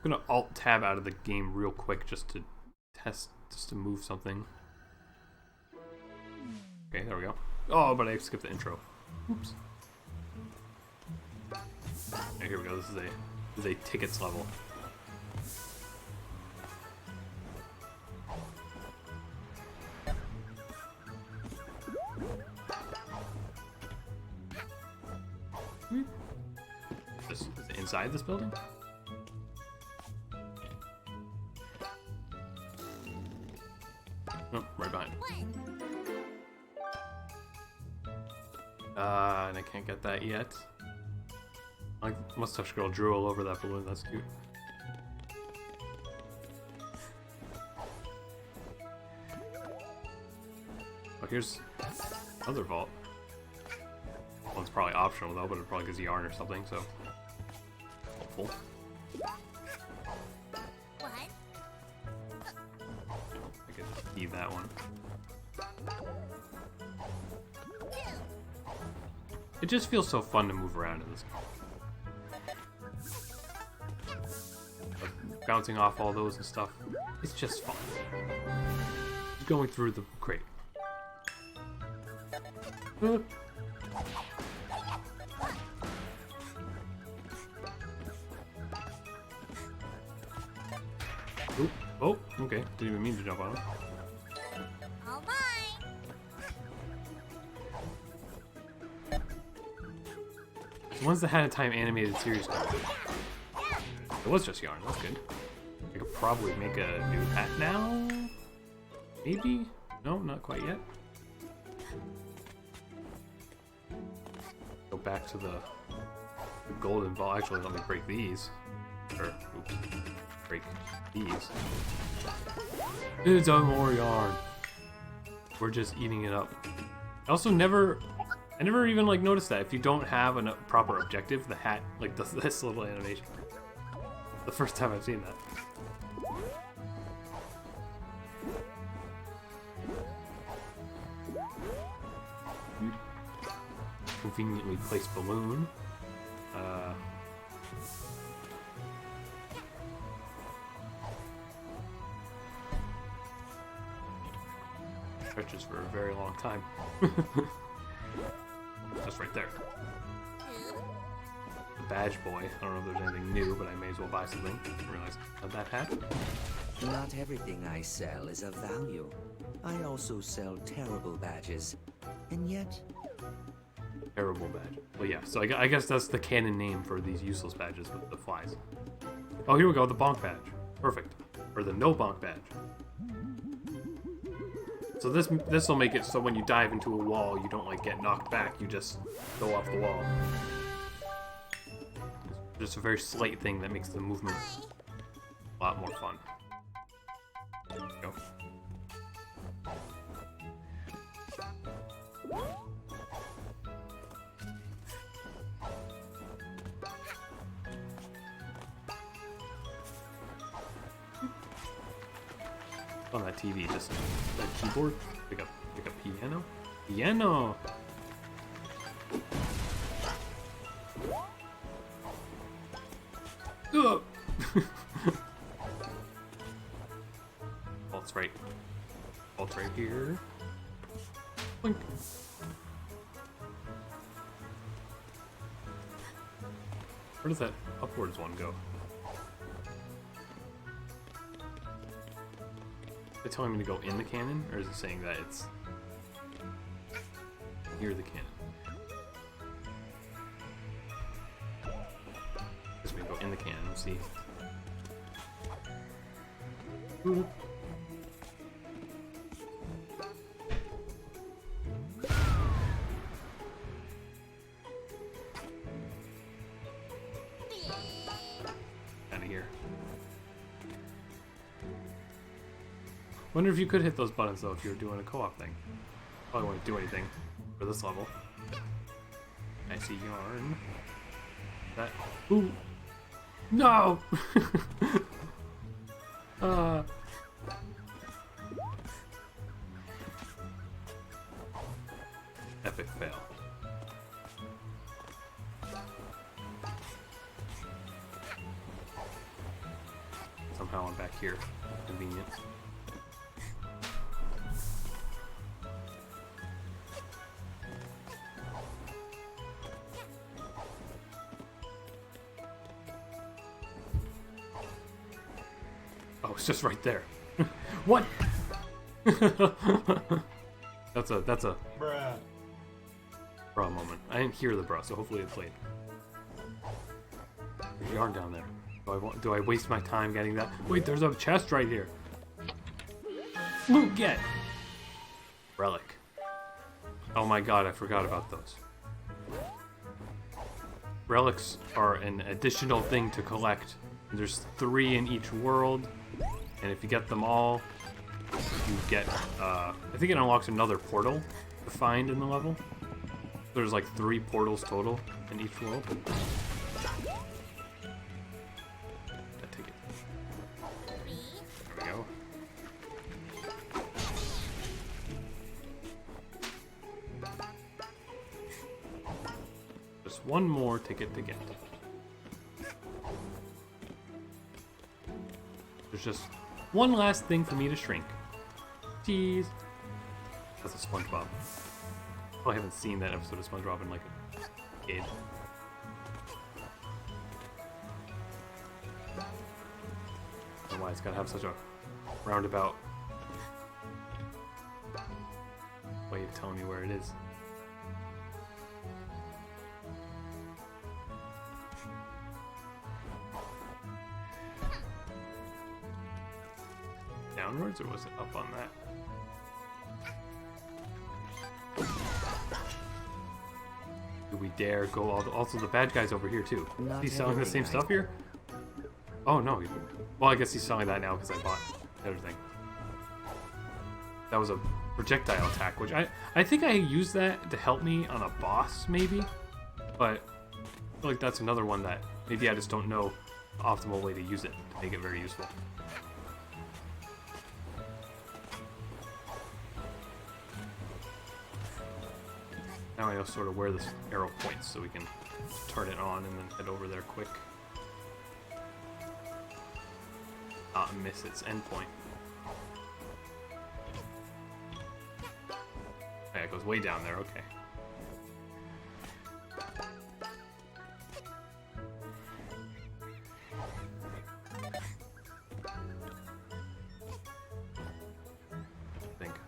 I'm gonna alt-tab out of the game real quick just to test, just to move something. Okay, there we go. Oh, but I skipped the intro. Oops. Okay, here we go, this is a tickets level. Is it inside this building? Oh, right behind. And I can't get that yet. Like, Mustache Girl drew all over that balloon, that's cute. Oh, here's another vault. One's probably optional though, but it probably gives yarn or something, so helpful. What? I could key that one. It just feels so fun to move around in this. Like, bouncing off all those and stuff. It's just fun. Just going through the crate. Oop. Oh, okay. Didn't even mean to jump on him. All right. When's the Hat in Time animated series coming? It was just yarn. That's good. I could probably make a new hat now. Maybe? No, not quite yet. Go back to the golden ball. Actually, let me break these. Or, oops. Break these. It's a more yarn. We're just eating it up. I also never even like noticed that if you don't have a proper objective, the hat like does this little animation. The first time I've seen that. Conveniently placed balloon. Stretches for a very long time. Just right there. The badge boy. I don't know if there's anything new, but I may as well buy something. I realized I had that hat. Not everything I sell is of value. I also sell terrible badges. And yet, Terrible badge. Well, yeah, so I guess that's the canon name for these useless badges with the flies. Oh, here we go, the bonk badge. Perfect. Or the no bonk badge. So this will make it so when you dive into a wall, you don't like get knocked back. You just go off the wall. It's just a very slight thing that makes the movement a lot more fun. There we go. On that TV, just that keyboard. Pick up piano. Piano. vault's right. Vault's right here. Blink. Where does that upwards one go? Is it telling me to go in the cannon, or is it saying that it's near the cannon? Just gonna go in the cannon and see. Ooh. Out of here. Wonder if you could hit those buttons though if you were doing a co-op thing. Probably won't do anything for this level. I see yarn. That. Ooh. No. Epic fail. Somehow I'm back here. Convenient. Oh, it's just right there. What? that's a Bruh. bra moment. I didn't hear the bra, so hopefully it played. There's yarn down there. Do I waste my time getting that? Wait, there's a chest right here. Loot, get! Relic. Oh my god, I forgot about those. Relics are an additional thing to collect. There's 3 in each world, and if you get them all, you get, I think it unlocks another portal to find in the level. There's like 3 portals total in each world. Take it. There we go. Just one more ticket to get. There's just one last thing for me to shrink. Jeez. That's a SpongeBob. Oh, I haven't seen that episode of SpongeBob in like a decade. I don't know why it's gotta have such a roundabout way of telling me where it is. Downwards, or was it up on that? Do we dare go all also the bad guy's over here too? He's selling the same stuff here? Oh no, well I guess he's selling that now because I bought the other thing. That was a projectile attack, which I think I used that to help me on a boss maybe, but I feel like that's another one that maybe I just don't know the optimal way to use it to make it very useful. Now I know sort of where this arrow points, so we can turn it on and then head over there quick. Not miss its endpoint. Yeah, it goes way down there, okay.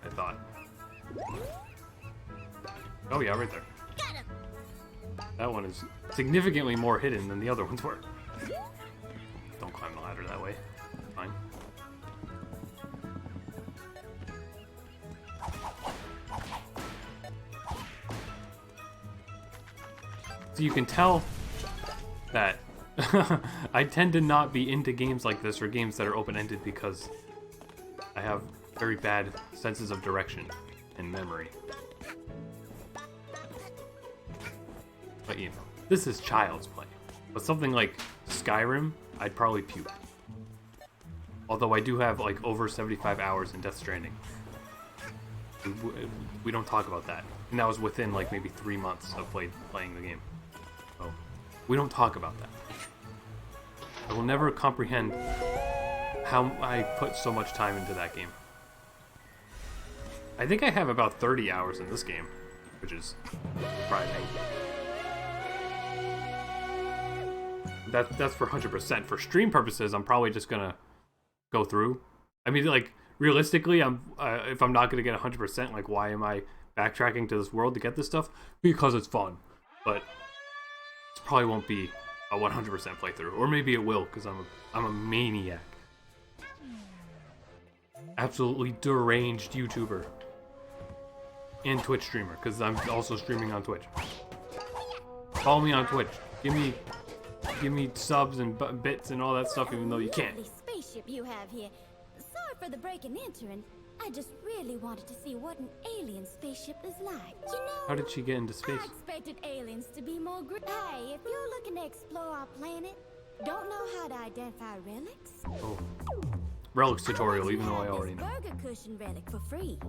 I thought. Oh yeah, right there. That one is significantly more hidden than the other ones were. Don't climb the ladder that way. Fine. So you can tell that I tend to not be into games like this or games that are open-ended because I have very bad senses of direction and memory. But you know, this is child's play. But something like Skyrim, I'd probably puke. Although I do have like over 75 hours in Death Stranding. We don't talk about that. And that was within like maybe 3 months of playing the game. So we don't talk about that. I will never comprehend how I put so much time into that game. I think I have about 30 hours in this game, which is surprising. That's for 100%. For stream purposes, I'm probably just gonna go through. I mean, like, realistically, if I'm not gonna get 100%, like, why am I backtracking to this world to get this stuff? Because it's fun. But this probably won't be a 100% playthrough, or maybe it will, because I'm a maniac. Absolutely deranged YouTuber and Twitch streamer, because I'm also streaming on Twitch. Follow me on Twitch. Give me subs and bits and all that stuff, even though you can't. Lovely spaceship you have here. Sorry for the break and entering. I just really wanted to see what an alien spaceship is like. You know, How did she get into space? I expected aliens to be more Hey, if you're looking to explore our planet, don't know how to identify relics? Oh, relics tutorial, even though I already know. Burger cushion relic for free.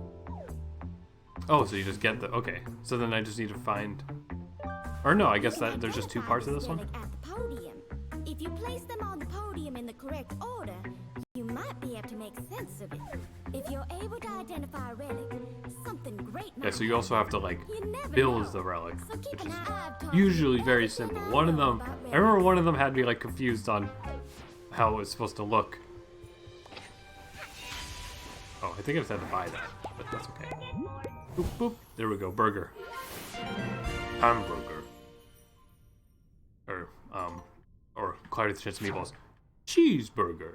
Oh, so you just get the okay. So then I just need to find. Or no, I guess that there's just two parts of this one. At the podium. If you place them on the podium in the correct order, you might be able to make sense of it. If you're able to identify a relic, something great might Yeah, so you also have to like You never build know. the relic, So keep which an is eye out. usually very simple. One of them, I remember one of them had me like confused on how it was supposed to look. Oh, I think I just had to buy that, but that's okay. Boop, boop. There we go, burger. Hamburger. Or Cloudy with a Chance of Meatballs. Cheeseburger.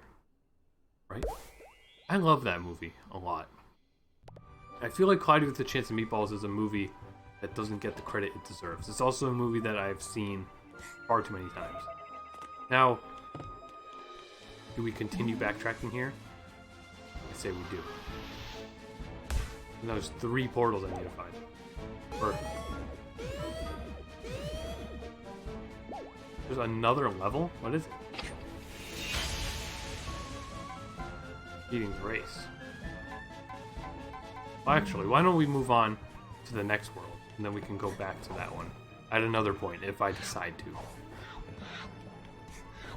Right? I love that movie a lot. I feel like Cloudy with a Chance of Meatballs is a movie that doesn't get the credit it deserves. It's also a movie that I've seen far too many times. Now, do we continue backtracking here? I say we do. And there's 3 portals I need to find. Or there's another level? What is it? Eating race. Well, actually, why don't we move on to the next world, and then we can go back to that one at another point if I decide to.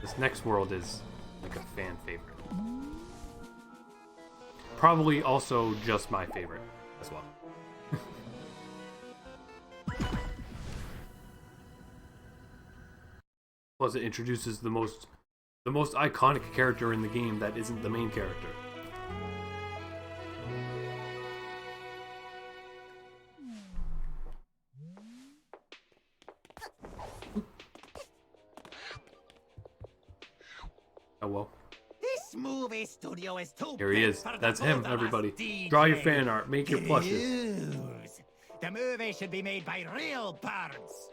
This next world is like a fan favorite. Probably also just my favorite as well. Plus, it introduces the most iconic character in the game that isn't the main character. Oh well. This movie studio is too Here he big is. for the That's both him, of us, everybody. DJ. Draw your fan art. Make your plushes. Grooves. The movie should be made by real birds.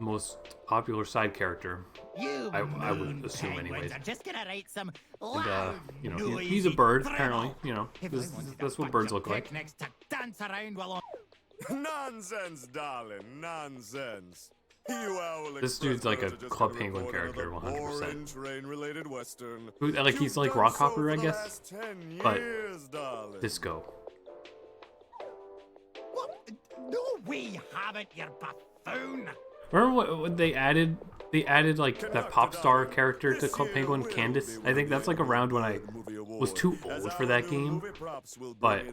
Most popular side character. You I would moon assume penguins anyways. are just gonna write some And, loud, you know, noisy he's a bird, thrill. apparently. You know, If this, I wanted that's a what bunch birds of look like. picnics to dance around while on Nonsense, darling, nonsense. You owl This dude's like a express just Club to Penguin report character, another 100%. boring train-related western. Who- like, he's You've like done Rockhopper, so I for the guess, last 10 but years, darling. Disco. What? No, we haven't, you buffoon. Remember what they added? They added like that pop star character to Club Penguin, Candace. I think that's like around when I was too old for that game. But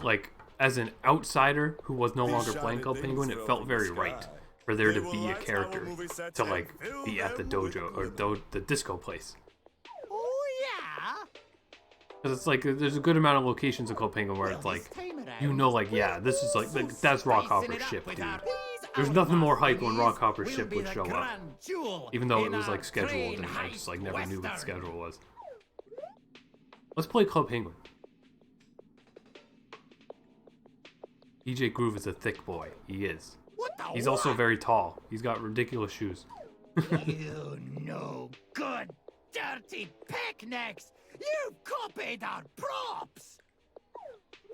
like as an outsider who was no longer playing Club Penguin, it felt very right for there to be a character to like be at the dojo or the disco place. Oh, yeah? Because it's like there's a good amount of locations in Club Penguin where it's like, you know, like yeah, this is like that's Rockhopper's ship, dude. There's nothing more hype when Rockhopper's ship would show up. Even though it was like scheduled and I just like never knew what the schedule was. Let's play Club Penguin. DJ Groove is a thick boy. He is. He's also very tall. He's got ridiculous shoes. You no good, dirty picnics! You've copied our props!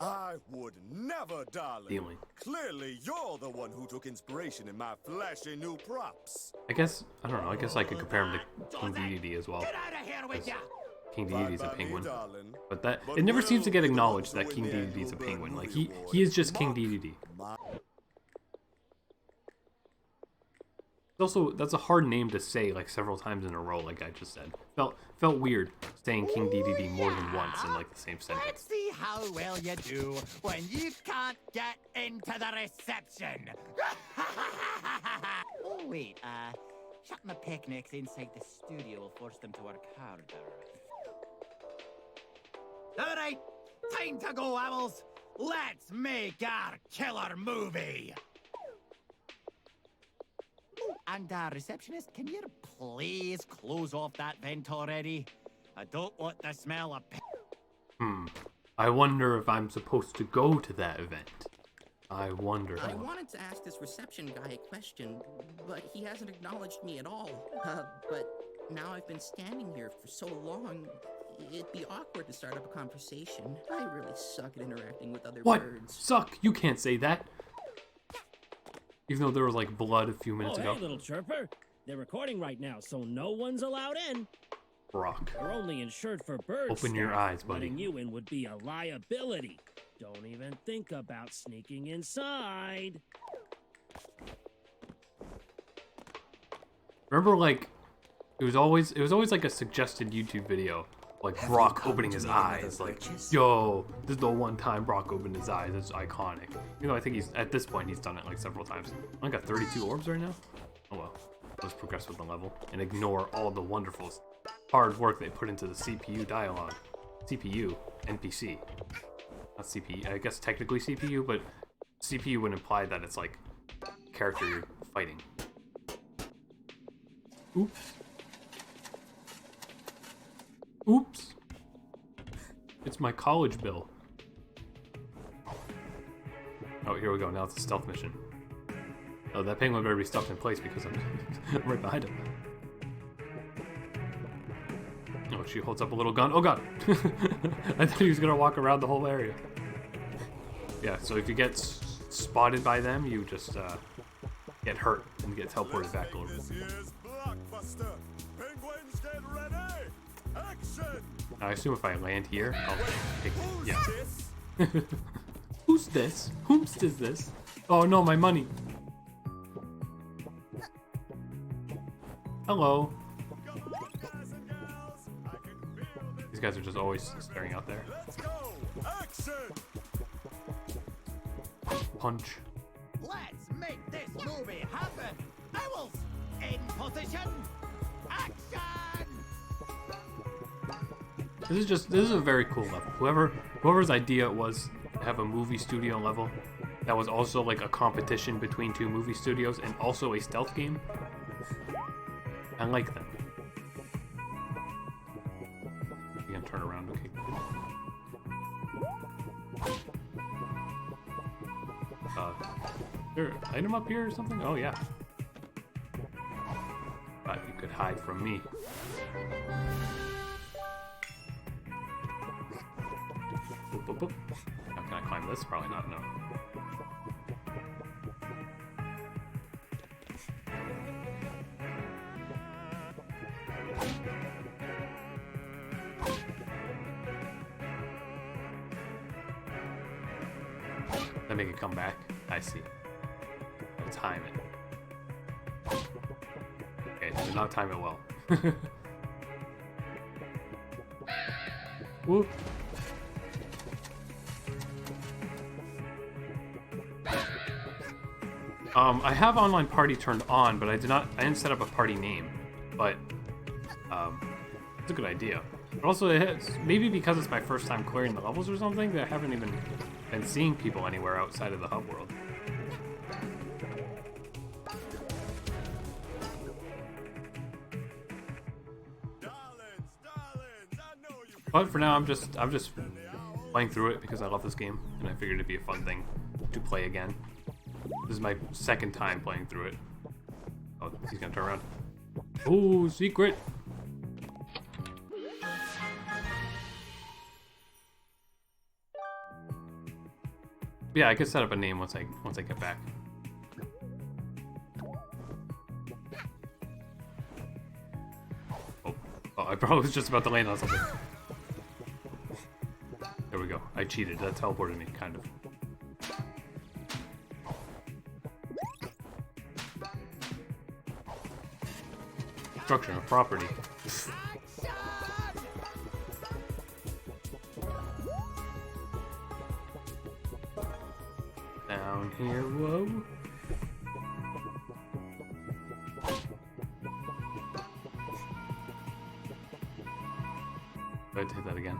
I would never, darling. Stealing. Clearly, you're the one who took inspiration in my flashy new props. I guess, I don't know, I guess I could compare him to King Dedede as well. Get out of here with ya! King Dedede's a penguin. Darling. But that, it never seems to get acknowledged that King Dedede's a penguin. Like, he is just King Dedede. Also, that's a hard name to say like several times in a row, like I just said. Felt weird saying King DDD more than once in like the same Let's sentence. see how well you do when you can't get into the reception. Oh, wait, shutting the picnics inside the studio will force them to work harder. All right, time to go, owls. Let's make our killer movie. And, receptionist, can you please close off that vent already? I don't want the smell of... I wonder if I'm supposed to go to that event. I wonder. I wanted to ask this reception guy a question, but he hasn't acknowledged me at all. But now I've been standing here for so long, it'd be awkward to start up a conversation. I really suck at interacting with other birds. Suck? You can't say that. Even though there was like blood a few minutes ago. Hey, little chirper. They're recording right now, so no one's allowed in. Brock. They're only insured for birds. Open your eyes, buddy. Letting you in would be a liability. Don't even think about sneaking inside. Remember, like, it was always like a suggested YouTube video, like Brock opening his eyes, like, yo, this is the one time Brock opened his eyes. It's iconic. You know, I think at this point he's done it like several times. I got 32 orbs right now. Oh well, let's progress with the level and ignore all the wonderful hard work they put into the CPU dialogue. CPU, NPC, not CPU. I guess technically CPU, but CPU would imply that it's like character you're fighting. Oops. Oops. It's my college bill. Oh, here we go. Now it's a stealth mission. Oh, that penguin better be stuffed in place because I'm right behind him. Oh, she holds up a little gun. Oh god! I thought he was gonna walk around the whole area. Yeah, so if you get spotted by them, you just get hurt and get teleported back a little. I assume if I land here, I'll take it. Yeah. Who's this? Whomst is this? Oh no, my money. Hello. These guys are just always staring out there. Punch. Let's make this movie happen. Owls, in position. Action! This is a very cool level. Whoever's idea it was to have a movie studio level that was also like a competition between two movie studios and also a stealth game. I like them. You can turn around, okay. Is there an item up here or something? Oh yeah. Thought you could hide from me. Boop, boop, boop. How can I climb this? Probably not, no. That make it come back? I see. I'll time it. Okay, did not time it well. Whoop. I have online party turned on, but I didn't set up a party name. But it's a good idea. But also, maybe because it's my first time clearing the levels or something, that I haven't even been seeing people anywhere outside of the hub world. But for now, I'm just playing through it because I love this game, and I figured it'd be a fun thing to play again. This is my second time playing through it. Oh, he's gonna turn around. Ooh, secret! Yeah, I could set up a name once I get back. Oh, I probably was just about to land on something. There we go. I cheated. That teleported me, kind of. Destruction of property. Down here, whoa. Go ahead, hit that again.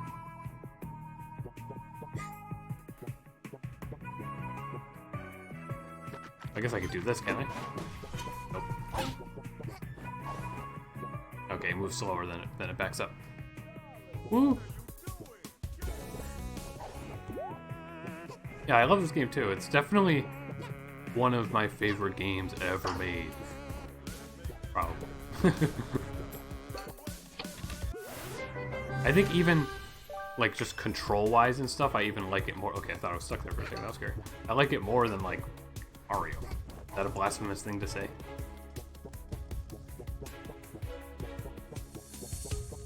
I guess I could do this, can I? Nope. Okay, it moves slower than it backs up. Woo! Yeah, I love this game too. It's definitely one of my favorite games ever made. Probably. I think even, like, just control-wise and stuff, I even like it more. Okay, I thought I was stuck there for a second. That was scary. I like it more than, like, Mario. Is that a blasphemous thing to say?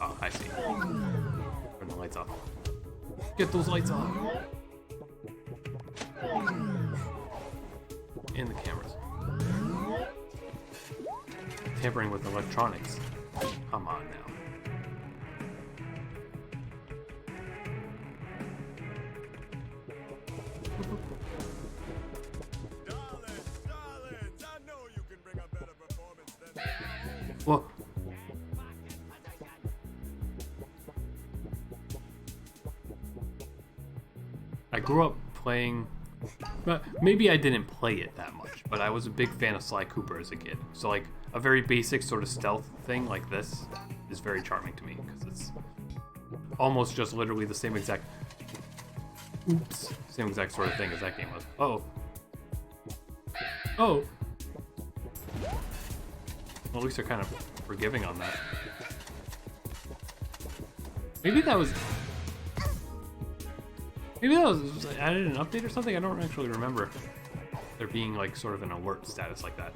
Oh, I see. Turn the lights off. Get those lights on. And the cameras. Tampering with electronics. Come on now. Well, I grew up playing, but maybe I didn't play it that much, but I was a big fan of Sly Cooper as a kid. So like a very basic sort of stealth thing like this is very charming to me because it's almost just literally the same exact, same exact sort of thing as that game was. Oh. Oh. Well, at least they're kind of forgiving on that. Maybe that was added an update or something? I don't actually remember there being like sort of an alert status like that.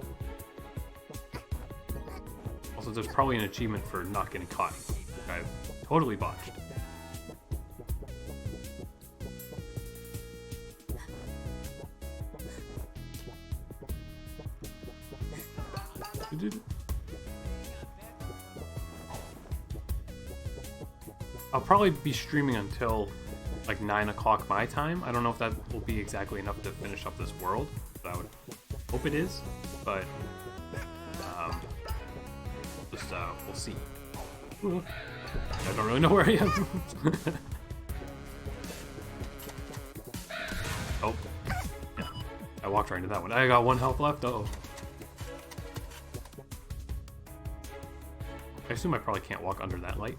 Also, there's probably an achievement for not getting caught. I've totally botched. I'll probably be streaming until like 9 o'clock my time. I don't know if that will be exactly enough to finish up this world, but I would hope it is. But we'll see. Ooh. I don't really know where I am. Oh, yeah. I walked right into that one. I got 1 health left. Uh-oh. I assume I probably can't walk under that light.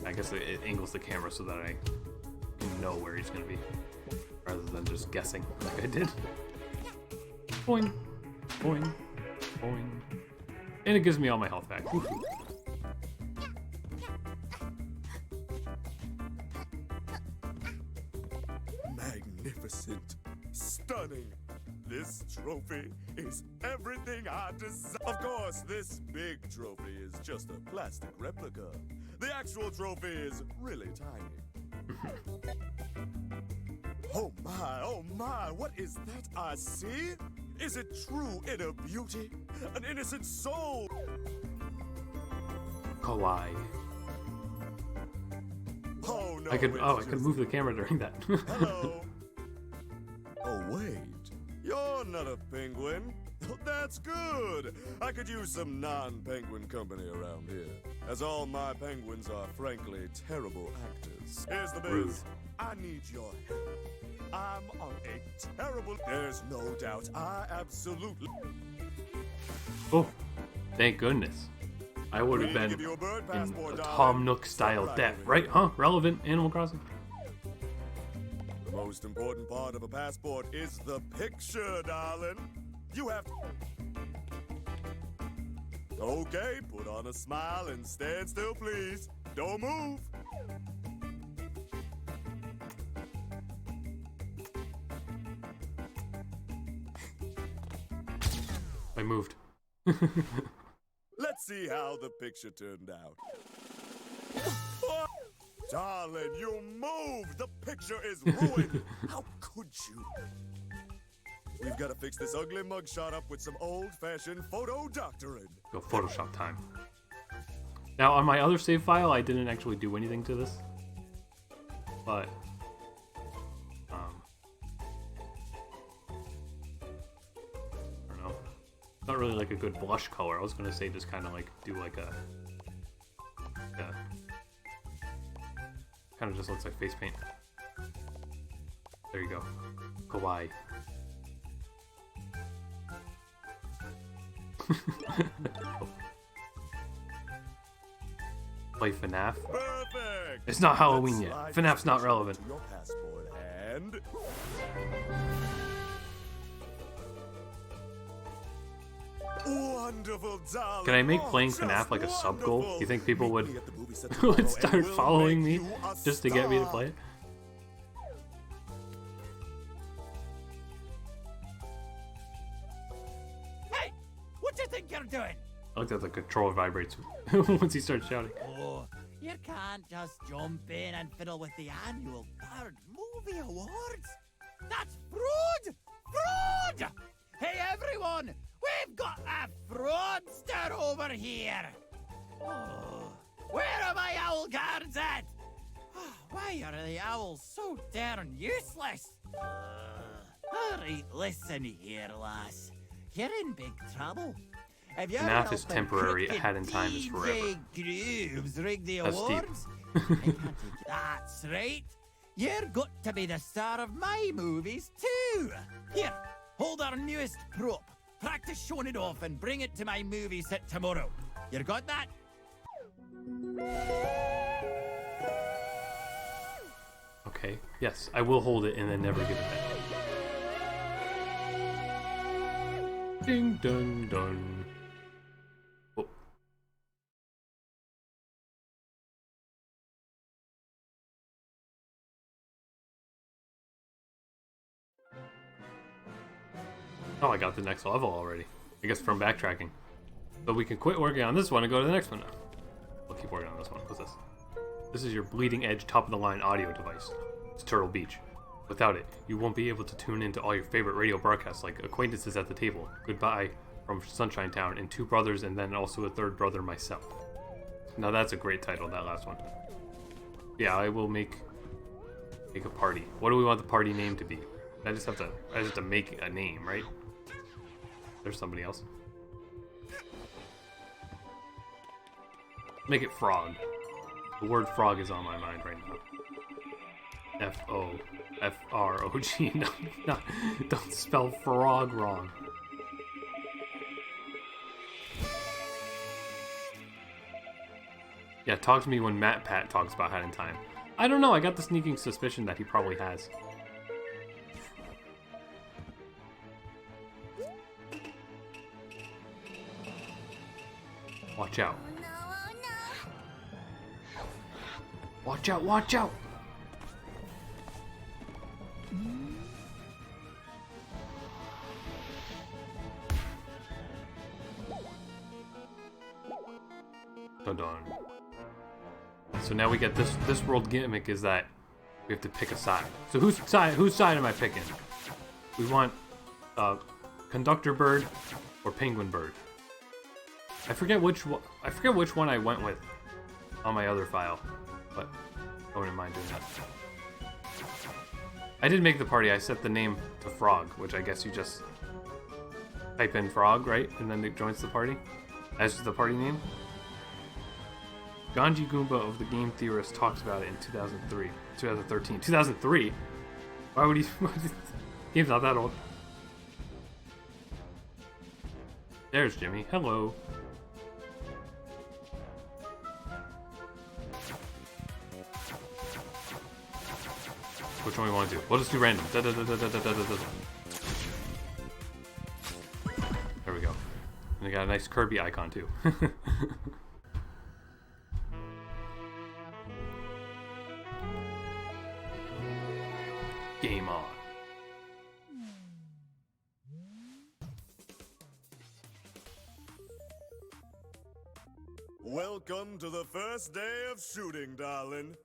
I guess it angles the camera so that I can know where he's gonna be, rather than just guessing like I did. Boing, boing, boing. And it gives me all my health back. Woo-hoo. Magnificent. Stunning. This trophy is everything I desire. Of course, this big trophy is just a plastic replica. The actual trophy is really tiny. Oh my, what is that I see? Is it true inner beauty? An innocent soul? Kawaii. Oh no. I could move the camera during that. Hello. Oh wait, you're not a penguin. That's good. I could use some non-penguin company around here, as all my penguins are frankly terrible actors. Here's the biz. I need your help. I'm on a terrible... There's no doubt I absolutely... Oh, thank goodness. I would have been in a Tom Nook style death, right? Huh? Relevant Animal Crossing? The most important part of a passport is the picture, darling. You have to... Okay, put on a smile and stand still, please. Don't move. I moved. Let's see how the picture turned out. Darling, you moved! The picture is ruined! How could you? We've got to fix this ugly mugshot up with some old-fashioned photo doctoring. Go Photoshop time. Now, on my other save file, I didn't actually do anything to this. But... I don't know. It's not really like a good blush color. I was gonna say just kind of like do like a... Yeah. Kind of just looks like face paint. There you go. Kawaii. Play FNAF. Perfect. It's not Halloween yet. FNAF's not relevant. Your passport and wonderful, darling. Can I make playing FNAF like a sub goal? You think people would would start following me just to get me to play it? Hey, what do you think you're doing? I like that the controller vibrates once he starts shouting. Oh, you can't just jump in and fiddle with the annual Bird Movie Awards. That's fraud! Fraud! Hey, everyone! We've got a fraudster over here! Oh, where are my owl guards at? Why are the owls so darn useless? Alright, listen here, lass. You're in big trouble. If you're FNAF is helping temporary, crooked Hat in Time is forever. DJ Grooves rig the That's deep. awards. That's right. You're got to be the star of my movies too. Here, hold our newest prop. Practice showing it off and bring it to my movie set tomorrow. You got that? Okay. Yes, I will hold it and then never give it back. Ding dong dong. Oh. Oh, I got the next level already. I guess from backtracking. But we can quit working on this one and go to the next one now. We'll keep working on this one. What's this? This is your bleeding edge top-of-the-line audio device. It's Turtle Beach. Without it, you won't be able to tune into all your favorite radio broadcasts like Acquaintances at the Table, Goodbye from Sunshine Town, and Two Brothers, and then also a third brother, myself. Now that's a great title, that last one. Yeah, I will make a party. What do we want the party name to be? I just have to make a name, right? There's somebody else. Make it frog. The word frog is on my mind right now. F-O-F-R-O-G. No, don't spell frog wrong. Yeah, talk to me when Matt Pat talks about Hat in Time. I don't know, I got the sneaking suspicion that he probably has. Watch out. Watch out, watch out! Dun-dun. So now we get this world gimmick is that we have to pick a side. So whose side am I picking? We want Conductor Bird or Penguin Bird. I forget which one I went with on my other file, but I wouldn't mind doing that. I did make the party. I set the name to Frog, which I guess you just type in Frog, right? And then it joins the party as the party name. Ganji Goomba of the Game Theorist talks about it in 2013. 2003? Why would he? Game's not that old. There's Jimmy. Hello. Which one we want to do? We'll just do random. There we go. And we got a nice Kirby icon too. Game on. Welcome to the first day of shooting, darling.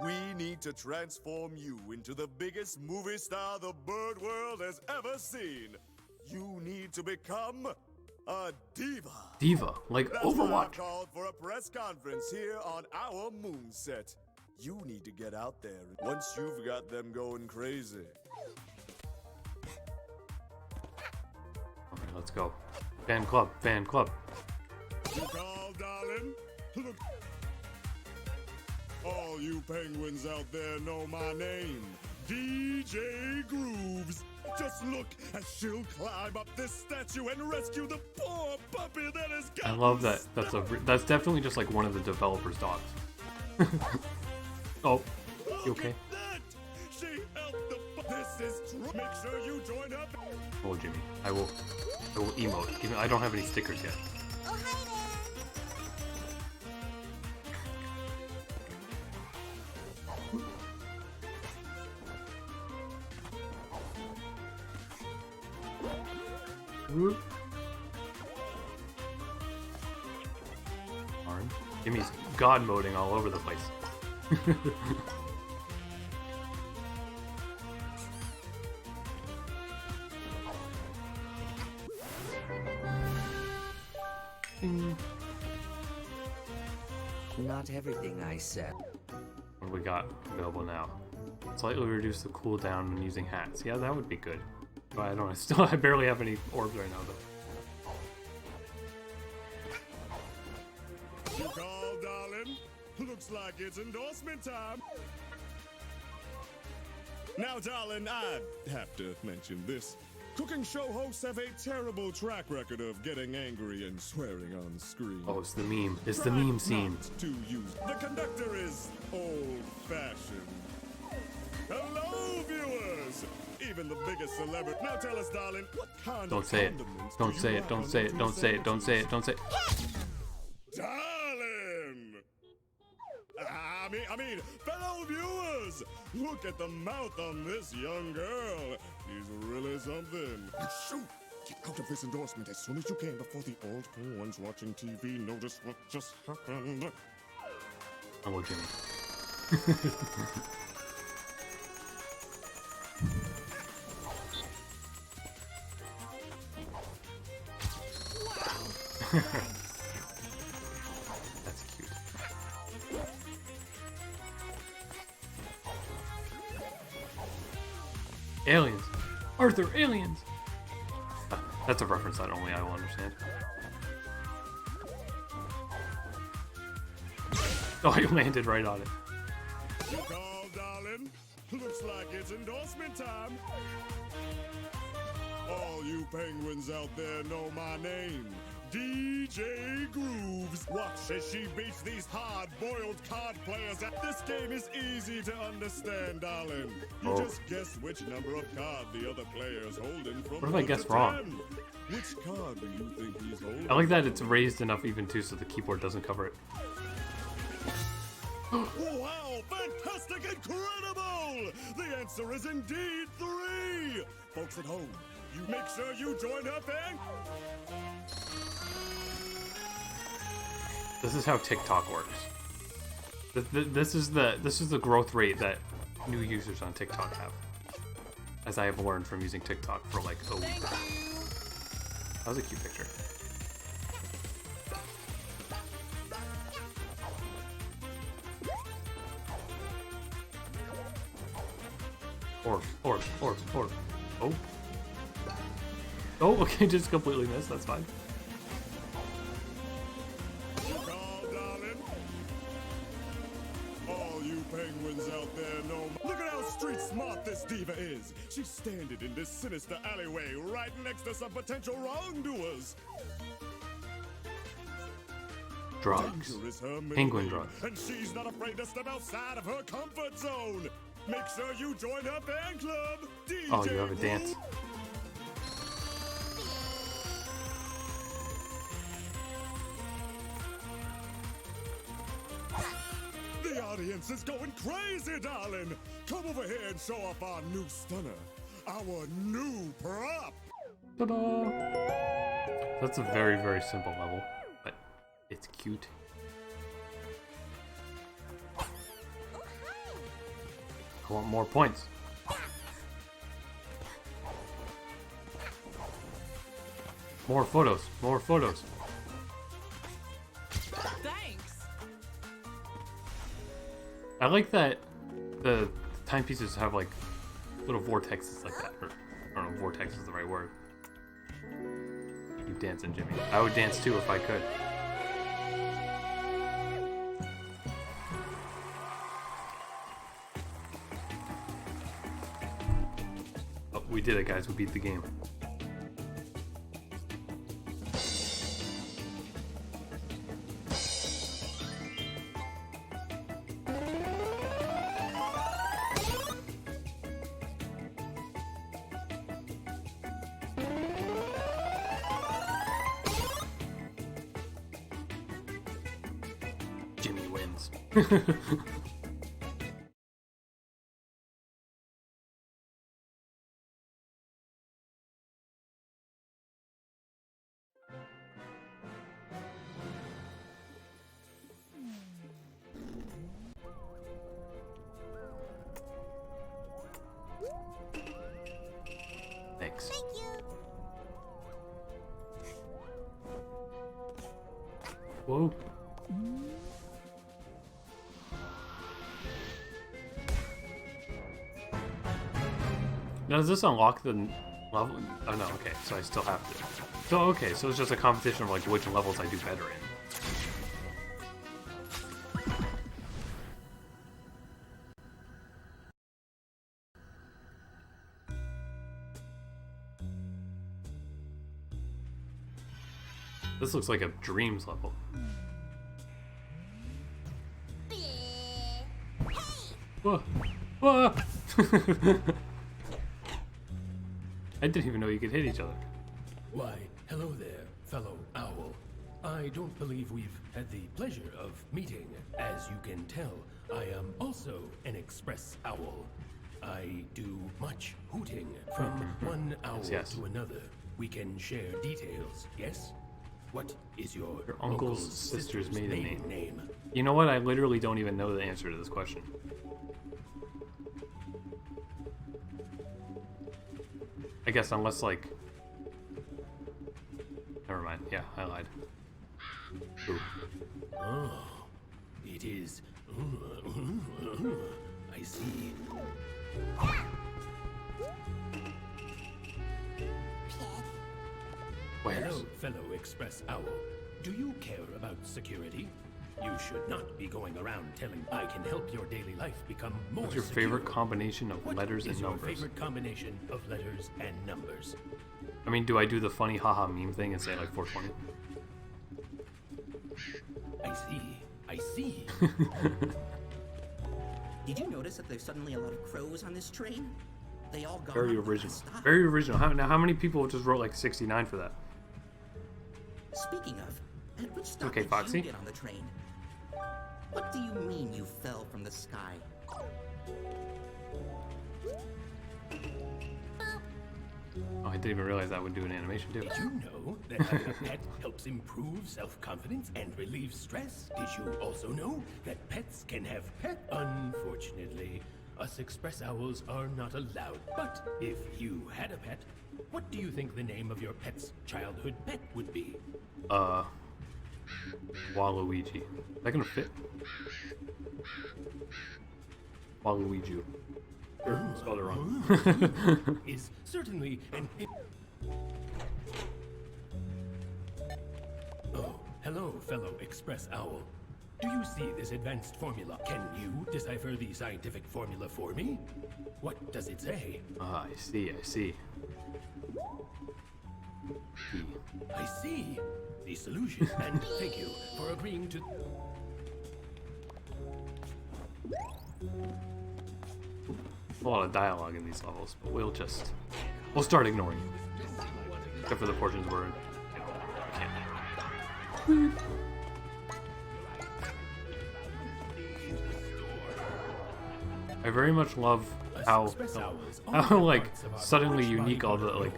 We need to transform you into the biggest movie star the bird world has ever seen. You need to become a diva. Diva, like That's why I Overwatch. called for a press conference here on our moon set. You need to get out there once you've got them going crazy. Okay, let's go. Fan club, fan club. You call, darling? Look. All you penguins out there know my name. DJ Grooves. Just look as she'll climb up this statue and rescue the poor puppy that has got. I love that. That's definitely just like one of the developers' dogs. Oh, you okay? She helped the This is true. Make sure you join up. Oh, Jimmy, I will emote. Even I don't have any stickers yet. Oh, hi Whoop. Darn. Jimmy's god moding all over the place. Not everything I sell. What do we got available now? Slightly reduce the cooldown when using hats. Yeah, that would be good. But I don't. I barely have any orbs right now, though. You call, darling? Looks like it's endorsement time. Now, darling, I have to mention this. Cooking show hosts have a terrible track record of getting angry and swearing on screen. Oh, it's the meme. It's the meme scene. Not to use. The conductor is old-fashioned. Hello, viewers! Even the biggest celebrity. Now tell us, darling, what kind Don't of say it. condiments Don't do say you it. Don't have say on it. the Don't say it. Don't say it. Don't say it. Darling! I mean, fellow viewers, look at the mouth on this young girl. She's really something. Shoot! Get out of this endorsement as soon as you can before the old ones watching TV notice what just happened. Hello, Jimmy. That's cute. Aliens! Arthur, aliens! That's a reference that only I will understand. Oh, I landed right on it. You call, darling? Looks like it's endorsement time. All you penguins out there know my name. DJ Grooves. Watch as she beats these hard-boiled card players. This game is easy to understand, darling. You just guess which number of card the other player's holding from. What if I guess wrong? Which card do you think he's holding? I like that it's raised enough even too so the keyboard doesn't cover it. Wow, fantastic, incredible! The answer is indeed 3! Folks at home, you make sure you join up and... This is how TikTok works. This is the growth rate that new users on TikTok have, as I have learned from using TikTok for like a week. That was a cute picture. Orb. Oh. Oh, okay, just completely missed. That's fine. All you penguins out there know. Look at how street smart this diva is. She's standing in this sinister alleyway right next to some potential wrongdoers. Drugs. Danger is her main Penguin aim, drugs. and she's not afraid to step outside of her comfort zone. Make sure you join her fan club. DJ Oh, you have a dance. The audience is going crazy, darling. Come over here and show off our new stunner. Our new prop. Ta-da! That's a very, very simple level, but it's cute. Oh, hi. I want more points. More photos. More photos. Thanks. I like that the timepieces have like little vortexes like that. Or, I don't know if vortex is the right word. Keep dancing, Jimmy. I would dance too if I could. Oh, we did it, guys. We beat the game. Jimmy wins. Thanks. Thank you. Whoa. Now, does this unlock the level? Oh no, okay, so I still have to. So, okay, so it's just a competition of like which levels I do better in. This looks like a Dreams level. Whoa. Whoa. I didn't even know you could hit each other. Why, hello there, fellow owl. I don't believe we've had the pleasure of meeting. As you can tell, I am also an express owl. I do much hooting from one owl to another. We can share details, yes? What is your uncle's sister's maiden name? You know what? I literally don't even know the answer to this question. I guess unless like... Never mind. Yeah, I lied. Ooh. Oh, it is... I see. Hello, fellow Express Owl. Do you care about security? You should not be going around telling I can help your daily life become more What's your secure. favorite combination of letters and numbers? What is your favorite combination of letters and numbers? I mean, do I do the funny haha meme thing and say like 420? I see. I see. Did you notice that there's suddenly a lot of crows on this train? They all got Very original. Very original. Now, how many people just wrote like 69 for that? Speaking of, at which stop Okay, did Foxy. you get on the train? What do you mean you fell from the sky? Oh, I didn't even realize that would do an animation too. Did you know that having a pet helps improve self-confidence and relieve stress? Did you also know that pets can have pet? Unfortunately, us Express Owls are not allowed. But if you had a pet, what do you think the name of your pet's childhood pet would be? Waluigi. Is that gonna fit? Waluigi. Spelled it wrong. Is certainly an... Oh, hello, fellow Express Owl. Do you see this advanced formula? Can you decipher the scientific formula for me? What does it say? Ah, I see, I see. I see the solution, and thank you for agreeing to... A lot of dialogue in these levels, but we'll start ignoring it. Except for the portions where, I can't. I very much love how like suddenly unique all the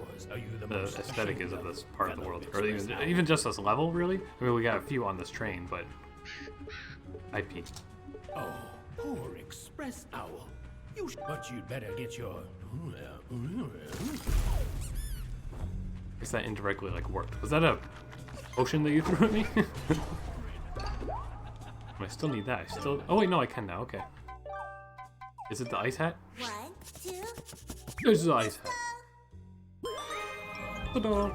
the aesthetic is of this part of the world, or even just this level. Really, I mean, we got a few on this train, but IP. Oh, poor Express Owl. But you'd better get your... I guess that indirectly like worked. Was that a potion that you threw at me? I still need that. I still... Oh wait, no, I can now. Okay. Is it the ice hat? 1, 2. There's the ice hat. Ta-da!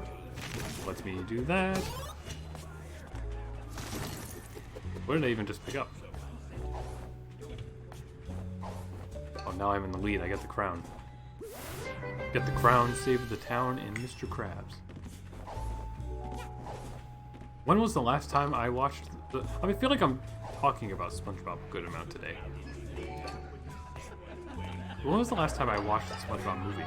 Lets me do that. What did I even just pick up? Oh, now I'm in the lead. I get the crown. Get the crown, save the town, and Mr. Krabs. When was the last time I watched the... I feel like I'm talking about SpongeBob a good amount today. When was the last time I watched the SpongeBob movie?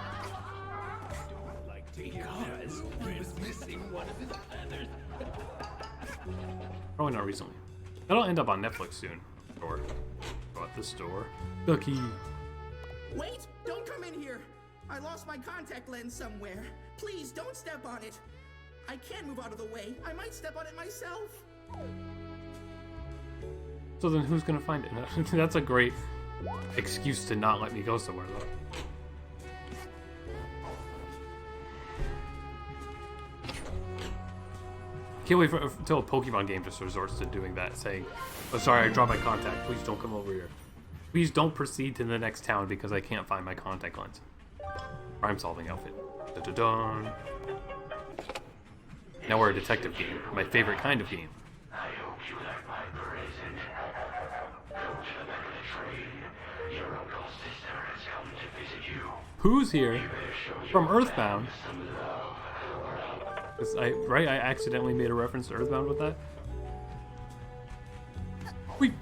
Because he was missing one of his feathers. Probably not recently. That'll end up on Netflix soon. Or go at the store. The key. Wait! Don't come in here! I lost my contact lens somewhere. Please, don't step on it. I can't move out of the way. I might step on it myself. So then who's gonna find it? That's a great excuse to not let me go somewhere, though. Can't wait until a Pokemon game just resorts to doing that, saying, "Oh, sorry, I dropped my contact. Please don't come over here. Please don't proceed to the next town because I can't find my contact lens." Crime-solving outfit. Da-da-dun. Now we're a detective game. My favorite kind of game. I hope you like my present. Go to the back of the train. Your uncle's sister has come to visit you. Who's here? From Earthbound. Some love. I accidentally made a reference to Earthbound with that. Wait.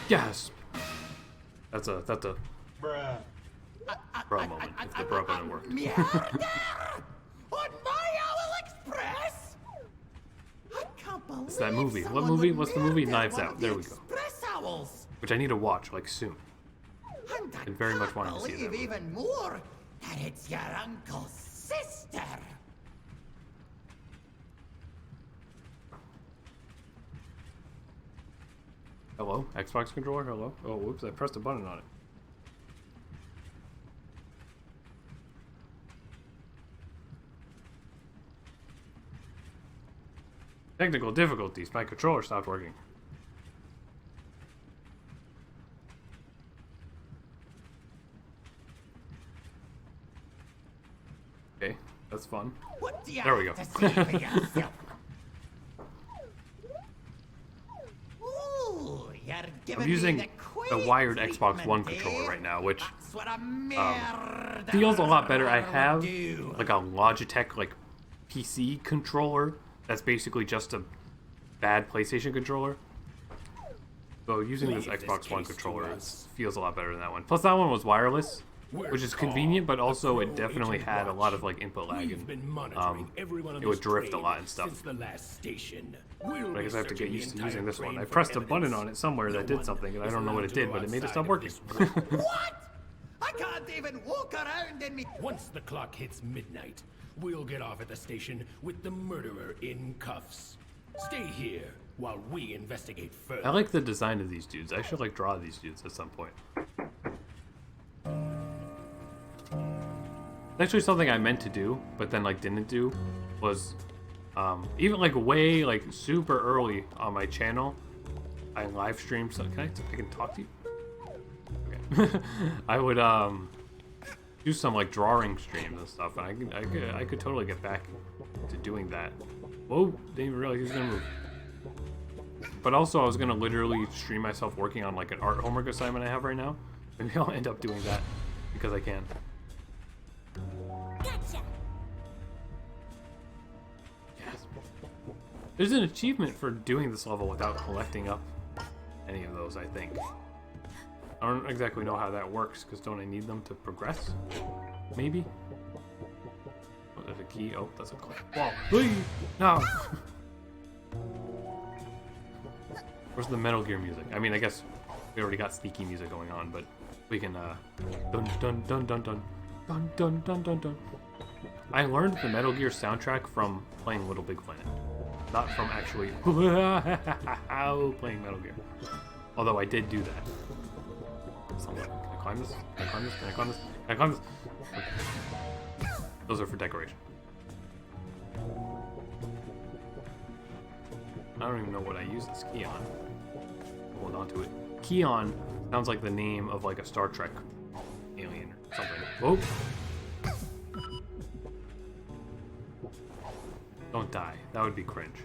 Gasp. That's a Bruh. bro moment. If the bro button worked. On my Owl Express? I can't believe It's that movie. What someone movie? would What's the movie? murder Knives one Out. of the There we go. Express Owls. Which I need to watch like soon. And I very much want to see believe that. even more that it's your uncle's sister. Hello? Xbox controller? Hello? Oh, whoops, I pressed a button on it. Technical difficulties. My controller stopped working. Okay, that's fun. What do you There we go. have to say for yourself? Ooh, you're giving I'm using me the wired treatment, Xbox One eh? controller right now, which That's what a murderer feels a lot better. I have would do. like a Logitech like PC controller that's basically just a bad PlayStation controller. So using this Xbox One controller feels a lot better than that one. Plus that one was wireless, which is convenient, but also it definitely had a lot of like input lag and it would drift a lot and stuff. But I guess I have to get used to using this one. I pressed a button on it somewhere that did something, and I don't know what it did, but it made it stop working. What? I can't even walk around in me. Once the clock hits midnight, we'll get off at the station with the murderer in cuffs. Stay here while we investigate further. I like the design of these dudes. I should like draw these dudes at some point. Actually, something I meant to do, but then like didn't do, was even like way like super early on my channel, I live streamed. So I can talk to you. Okay. I would do some like drawing streams and stuff, and I could totally get back to doing that. Whoa! Didn't even realize he was gonna move. But also, I was gonna literally stream myself working on like an art homework assignment I have right now. Maybe I'll end up doing that because I can. Gotcha. Yes. There's an achievement for doing this level without collecting up any of those, I think. I don't exactly know how that works, because don't I need them to progress? Maybe? Oh, there's a key. Oh, that's a clip. Whoa. Please! No! Where's the Metal Gear music? I mean, I guess We already got sneaky music going on, but we can dun dun dun dun dun dun dun dun dun dun. I learned the Metal Gear soundtrack from playing Little Big Planet, not from actually playing Metal Gear. Although I did do that. Something. Can I climb this? Can I climb this? Can I climb this? Can I climb this? Okay. Those are for decoration. I don't even know what I use this key on. Hold on to it. Keon sounds like the name of like a Star Trek alien or something. Whoa! Don't die. That would be cringe.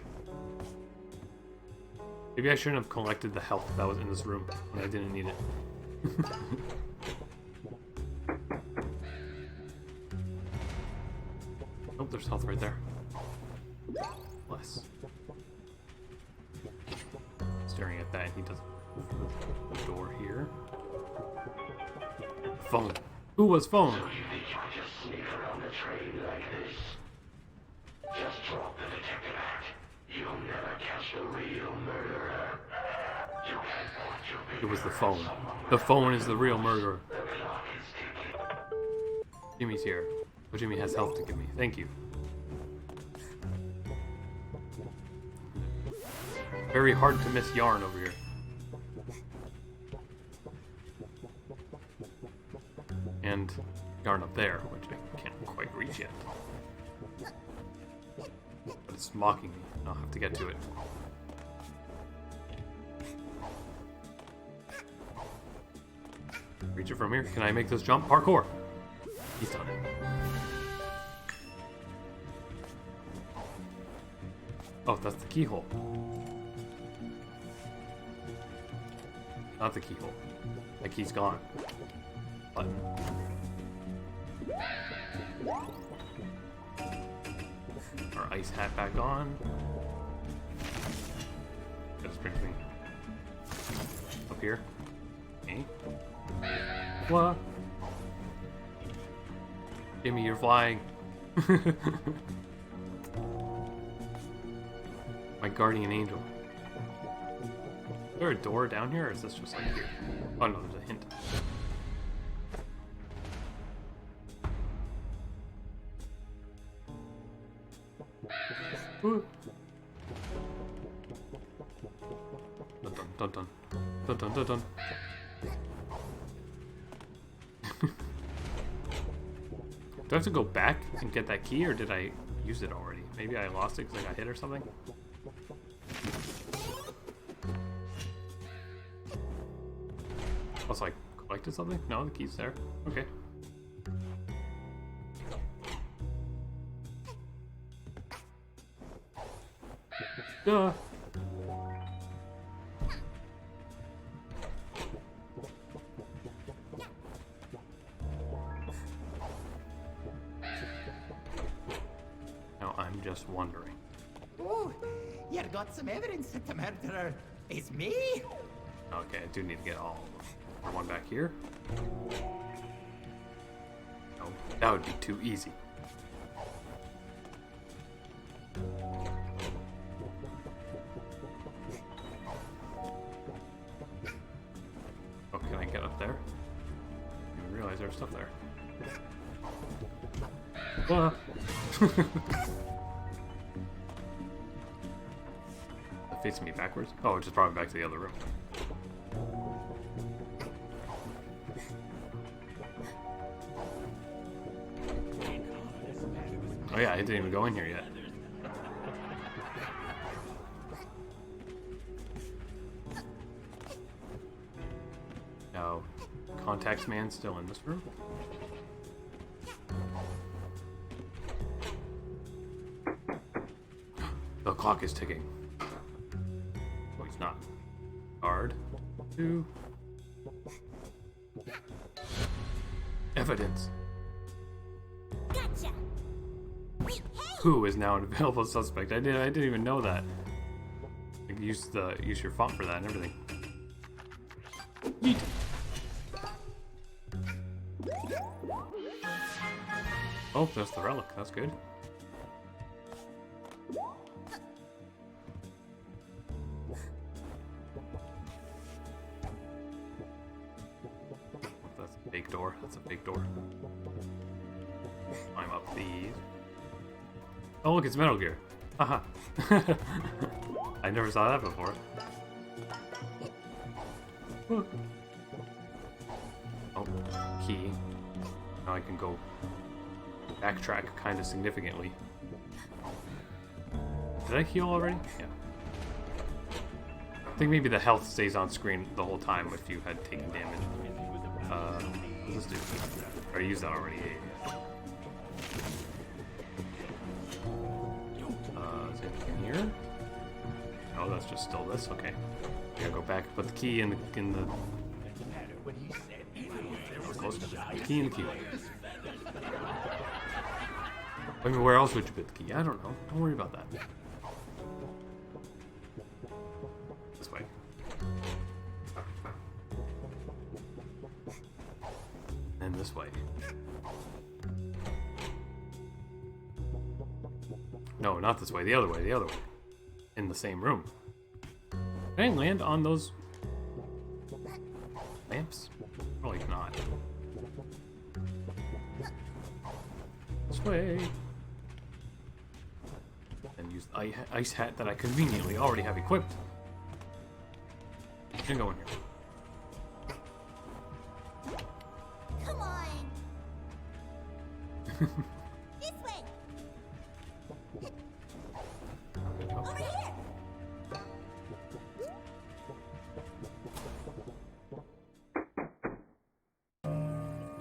Maybe I shouldn't have collected the health that was in this room when I didn't need it. Oh, there's health right there. Bless. Staring at that, he doesn't. The door here. Phone. Who was phone? So you think you can just sneak around the train like this? Just drop the detective act. You'll never catch the real murderer. You can't point your finger. It was the phone. The phone is the real murderer. The clock is ticking. Jimmy's here. But Jimmy has health to give me. Thank you. Very hard to miss yarn over here. And yarn up there, which I can't quite reach yet. But it's mocking me. I'll have to get to it. Reach it from here. Can I make this jump? Parkour! He's done it. Oh, that's the keyhole. Not the keyhole. That key's gone. Button. Our ice hat back on. That just brings me up here. Okay. What? Jimmy, you're flying. My guardian angel. Is there a door down here, or is this just like here? Oh no, there's a hint. Ooh. Dun dun dun dun dun dun dun dun. Do I have to go back and get that key, or did I use it already? Maybe I lost it because I got hit or something? Also, I collected something? No, the key's there. Okay. Duh. Now I'm just wondering. Ooh, you got some evidence that the murderer is me? Okay, I do need to get all of them. One back here. No, that would be too easy. Oh, can I get up there? I didn't realize there was stuff there. Ah. That facing me backwards? Oh, it just brought me back to the other room. Oh yeah, I didn't even go in here yet. Now, contacts man still in this room? The clock is ticking. Oh, he's not. Guard. 2. Evidence. Gotcha. Who is now an available suspect? I didn't even know that. Like, use your font for that and everything. Yeet. Oh, that's the relic. That's good. door. That's a big door. Climb up these. Oh look, it's Metal Gear. Haha. I never saw that before. Oh, key. Now I can go backtrack kind of significantly. Did I heal already? Yeah. I think maybe the health stays on screen the whole time if you had taken damage. What's this do? I used that already. Is it in here? Oh, that's just still this. Okay. Gotta go back. Put the key in the close. The key in the key. I mean, where else would you put the key? I don't know. Don't worry about that. This way. And this way. No, not this way. The other way. The other way. In the same room. Can I land on those lamps? Probably not. This way. And use the ice hat that I conveniently already have equipped. And go in here. Come on. This way. Over here.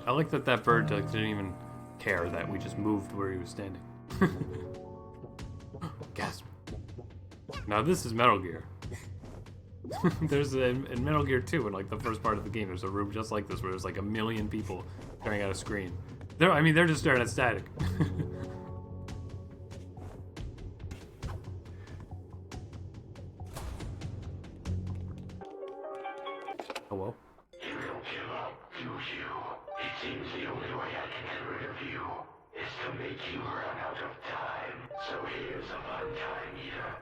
I like that that bird didn't even care that we just moved where he was standing. Gasp. Now this is Metal Gear. There's in Metal Gear 2, in like the first part of the game, there's a room just like this where there's like a million people staring at a screen. They're just staring at static. Hello? You don't give up, do you? It seems the only way I can get rid of you is to make you run out of time. So here's a fun time eater.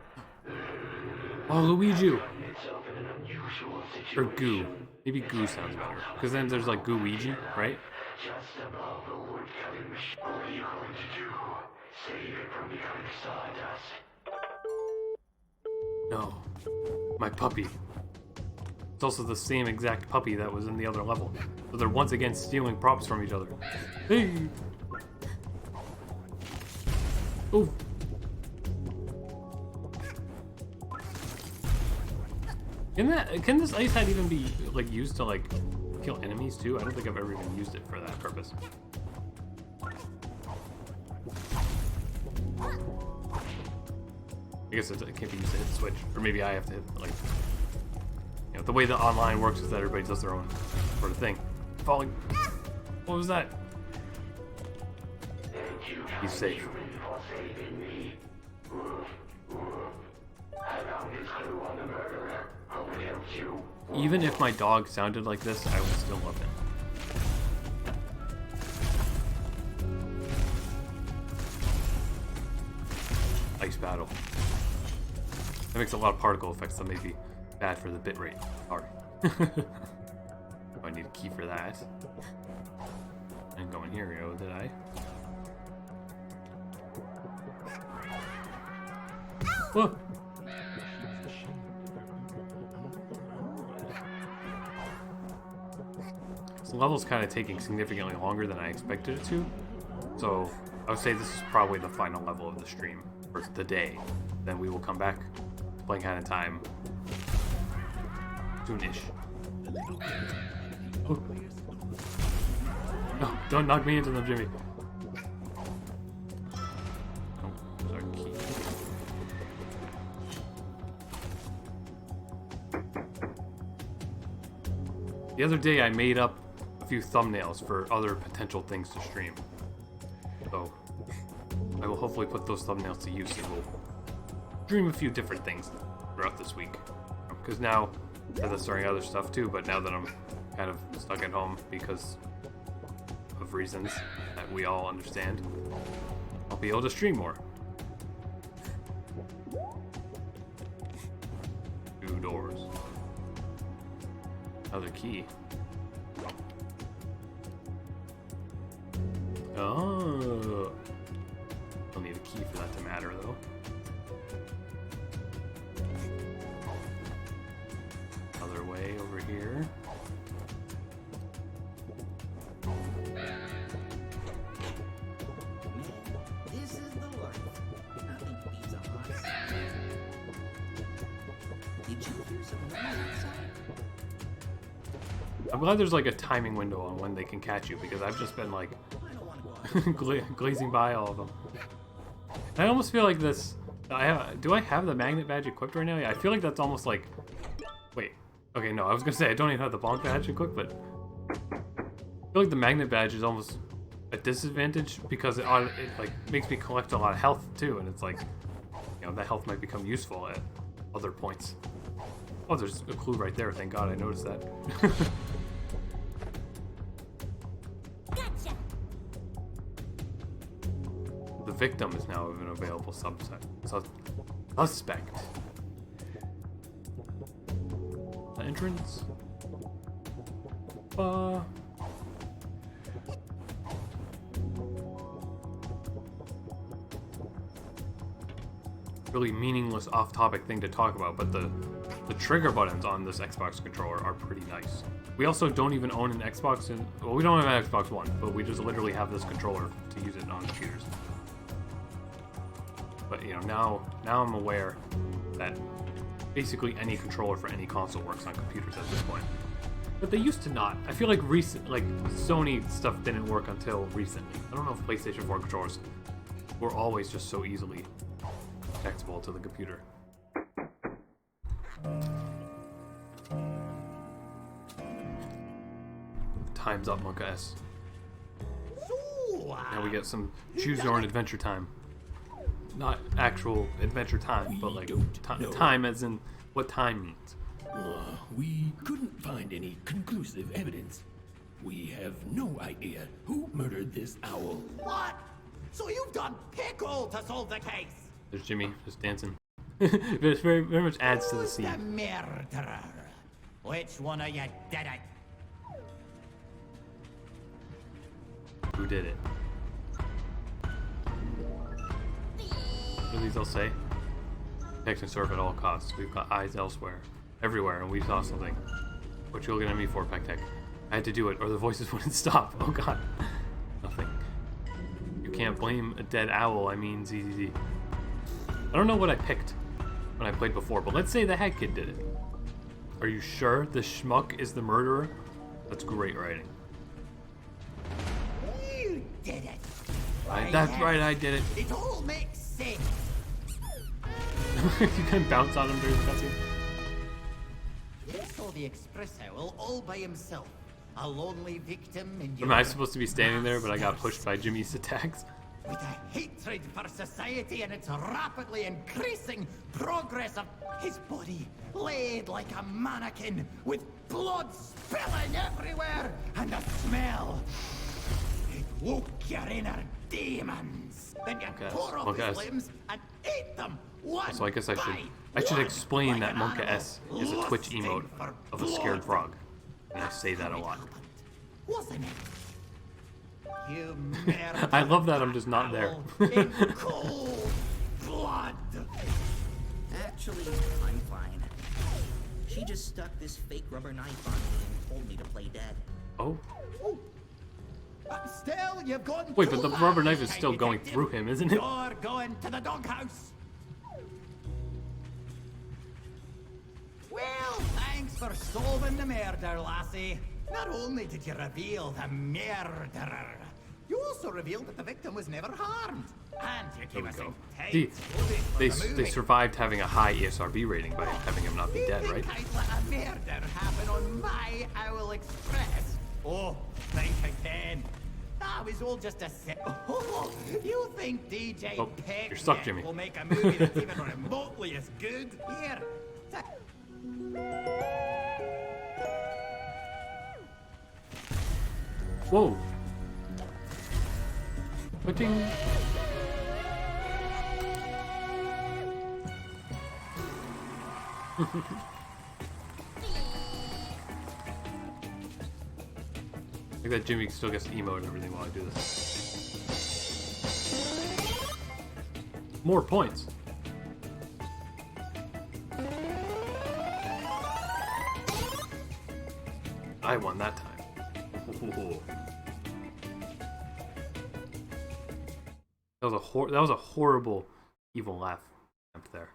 Oh, Luigi! Itself in an unusual Or situation. Goo. Maybe Goo sounds better. Because then there's like Gooigi, right? Just above the wood cutting machine. What are you going to do? Save it from becoming sawdust? No. My puppy. It's also the same exact puppy that was in the other level. So they're once again stealing props from each other. Hey! Ooh. Can this ice hat even be like used to like kill enemies too? I don't think I've ever even used it for that purpose. I guess it can't be used to hit the switch, or maybe I have to hit like. You know, the way the online works is that everybody does their own sort of thing. Falling. What was that? He's safe. Even if my dog sounded like this, I would still love him. Ice battle. That makes a lot of particle effects that may be bad for the bitrate. Sorry. I need a key for that. And go in here, yo, did I? Whoa! This level's kind of taking significantly longer than I expected it to. So I would say this is probably the final level of the stream for the day. Then we will come back to playing Hat in Time soonish. Oh. No, don't knock me into them, Jimmy. Oh, there's our key. The other day I made up a few thumbnails for other potential things to stream. So I will hopefully put those thumbnails to use and we'll stream a few different things throughout this week. Because now, that's starting other stuff too, but now that I'm kind of stuck at home because of reasons that we all understand, I'll be able to stream more. 2 doors. Another key. Oh. I'll need a key for that to matter, though. Other way over here. This is the life. Nothing beats a hot sun. Did you hear some noise outside? I'm glad there's like a timing window on when they can catch you, because I've just been like glazing by all of them. I almost feel like this. Do I have the magnet badge equipped right now? Yeah, I feel like that's almost like. Wait. Okay, no, I was gonna say I don't even have the bonk badge equipped, but I feel like the magnet badge is almost a disadvantage because it like makes me collect a lot of health too, and it's like, you know, that health might become useful at other points. Oh, there's a clue right there. Thank God I noticed that. Gotcha. The victim is now an available suspect. The entrance. Really meaningless off-topic thing to talk about, but the trigger buttons on this Xbox controller are pretty nice. We also don't even own an Xbox, well, we don't have an Xbox One, but we just literally have this controller to use it on computers. But you know, now I'm aware that basically any controller for any console works on computers at this point. But they used to not. I feel like Sony stuff didn't work until recently. I don't know if PlayStation 4 controllers were always just so easily accessible to the computer. Time's up, Monka S. Now we get some choose your own adventure time. Not actual adventure time, but like time as in what time means. We couldn't find any conclusive evidence. We have no idea who murdered this owl. What? So you've done pickle to solve the case? There's Jimmy just dancing. It very much adds to the scene. Who's the murderer? Which one of you did it? Who did it? What do these all say? Protect and serve at all costs. We've got eyes elsewhere. Everywhere, and we saw something. What you looking at me for, Pektek? I had to do it, or the voices wouldn't stop. Oh god. Nothing. You can't blame a dead owl, I mean ZZZ. I don't know what I picked when I played before, but let's say the head kid did it. Are you sure the schmuck is the murderer? That's great writing. You did it. That's right, I did it. It all makes sense. You can bounce on him during the cutscene. You saw the Express Owl all by himself. A lonely victim in your... Am I supposed to be standing there, but I got pushed by Jimmy's attacks? With a hatred for society and its rapidly increasing progress of his body laid like a mannequin with blood spilling everywhere and a smell. It woke your inner demons. Then you tore off his limbs and ate them. So I guess I should explain that Monka S is a Twitch emote of a scared frog. And I say that a lot. Wasn't it? You I love that I'm just not there. In cold blood. Actually, I'm fine. She just stuck this fake rubber knife on me and told me to play dead. Oh. Still, you've gone. Wait, but the rubber knife is still going through him, isn't it? You're going to the doghouse. Well, thanks for solving the murder, lassie. Not only did you reveal the murderer, you also revealed that the victim was never harmed. And you gave us intense footage for the They survived having a high ESRB rating by having him not be dead, right? I'd let a murder happen on my Owl Express. Oh, think again. That was all just a set. Oh, you think DJ Peck you're stuck, Jimmy. will make a movie that's even remotely as good? Here. Whoa. Putting. I think that Jimmy still gets emote and everything while I do this. more points. I won that time. Ooh. That was a horrible evil laugh up there.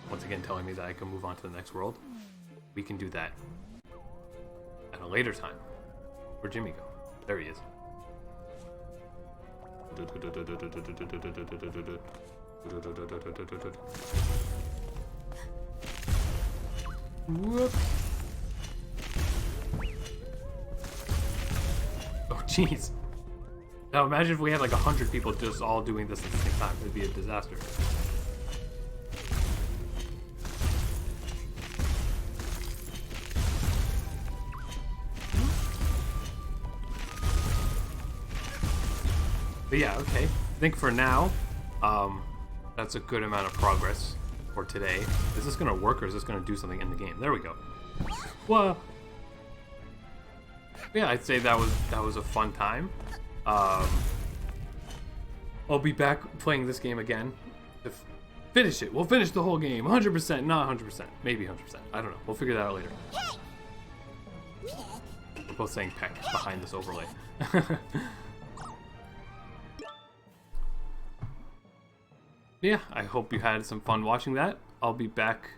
Once again telling me that I can move on to the next world. We can do that at a later time. Where'd Jimmy go? There he is. Whoop. Oh jeez. Now imagine if we had like 100 people just all doing this at the same time. It'd be a disaster. But yeah, okay. I think for now, that's a good amount of progress for today. Is this gonna work or is this gonna do something in the game? There we go. Well, yeah, I'd say that was a fun time. I'll be back playing this game again to finish it. We'll finish the whole game, 100%, not 100%, maybe 100%. I don't know. We'll figure that out later. We're both saying peck behind this overlay. Yeah, I hope you had some fun watching that. I'll be back.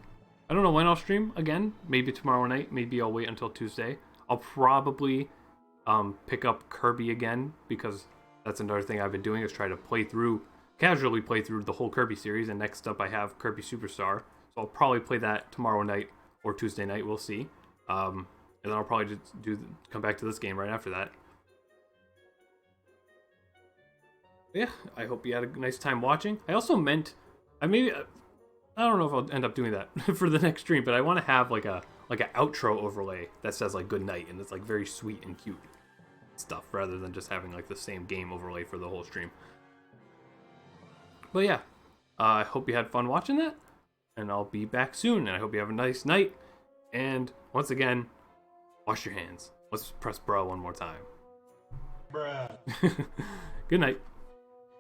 I don't know when I'll stream again. Maybe tomorrow night. Maybe I'll wait until Tuesday. I'll probably pick up Kirby again because that's another thing I've been doing is try to casually play through the whole Kirby series. And next up I have Kirby Superstar. So I'll probably play that tomorrow night or Tuesday night. We'll see. And then I'll probably just come back to this game right after that. Yeah, I hope you had a nice time watching. I also meant, I don't know if I'll end up doing that for the next stream, but I want to have like an outro overlay that says like good night and it's like very sweet and cute stuff rather than just having like the same game overlay for the whole stream. But yeah, I hope you had fun watching that, and I'll be back soon. And I hope you have a nice night. And once again, wash your hands. Let's press bro one more time. Bruh. Good night.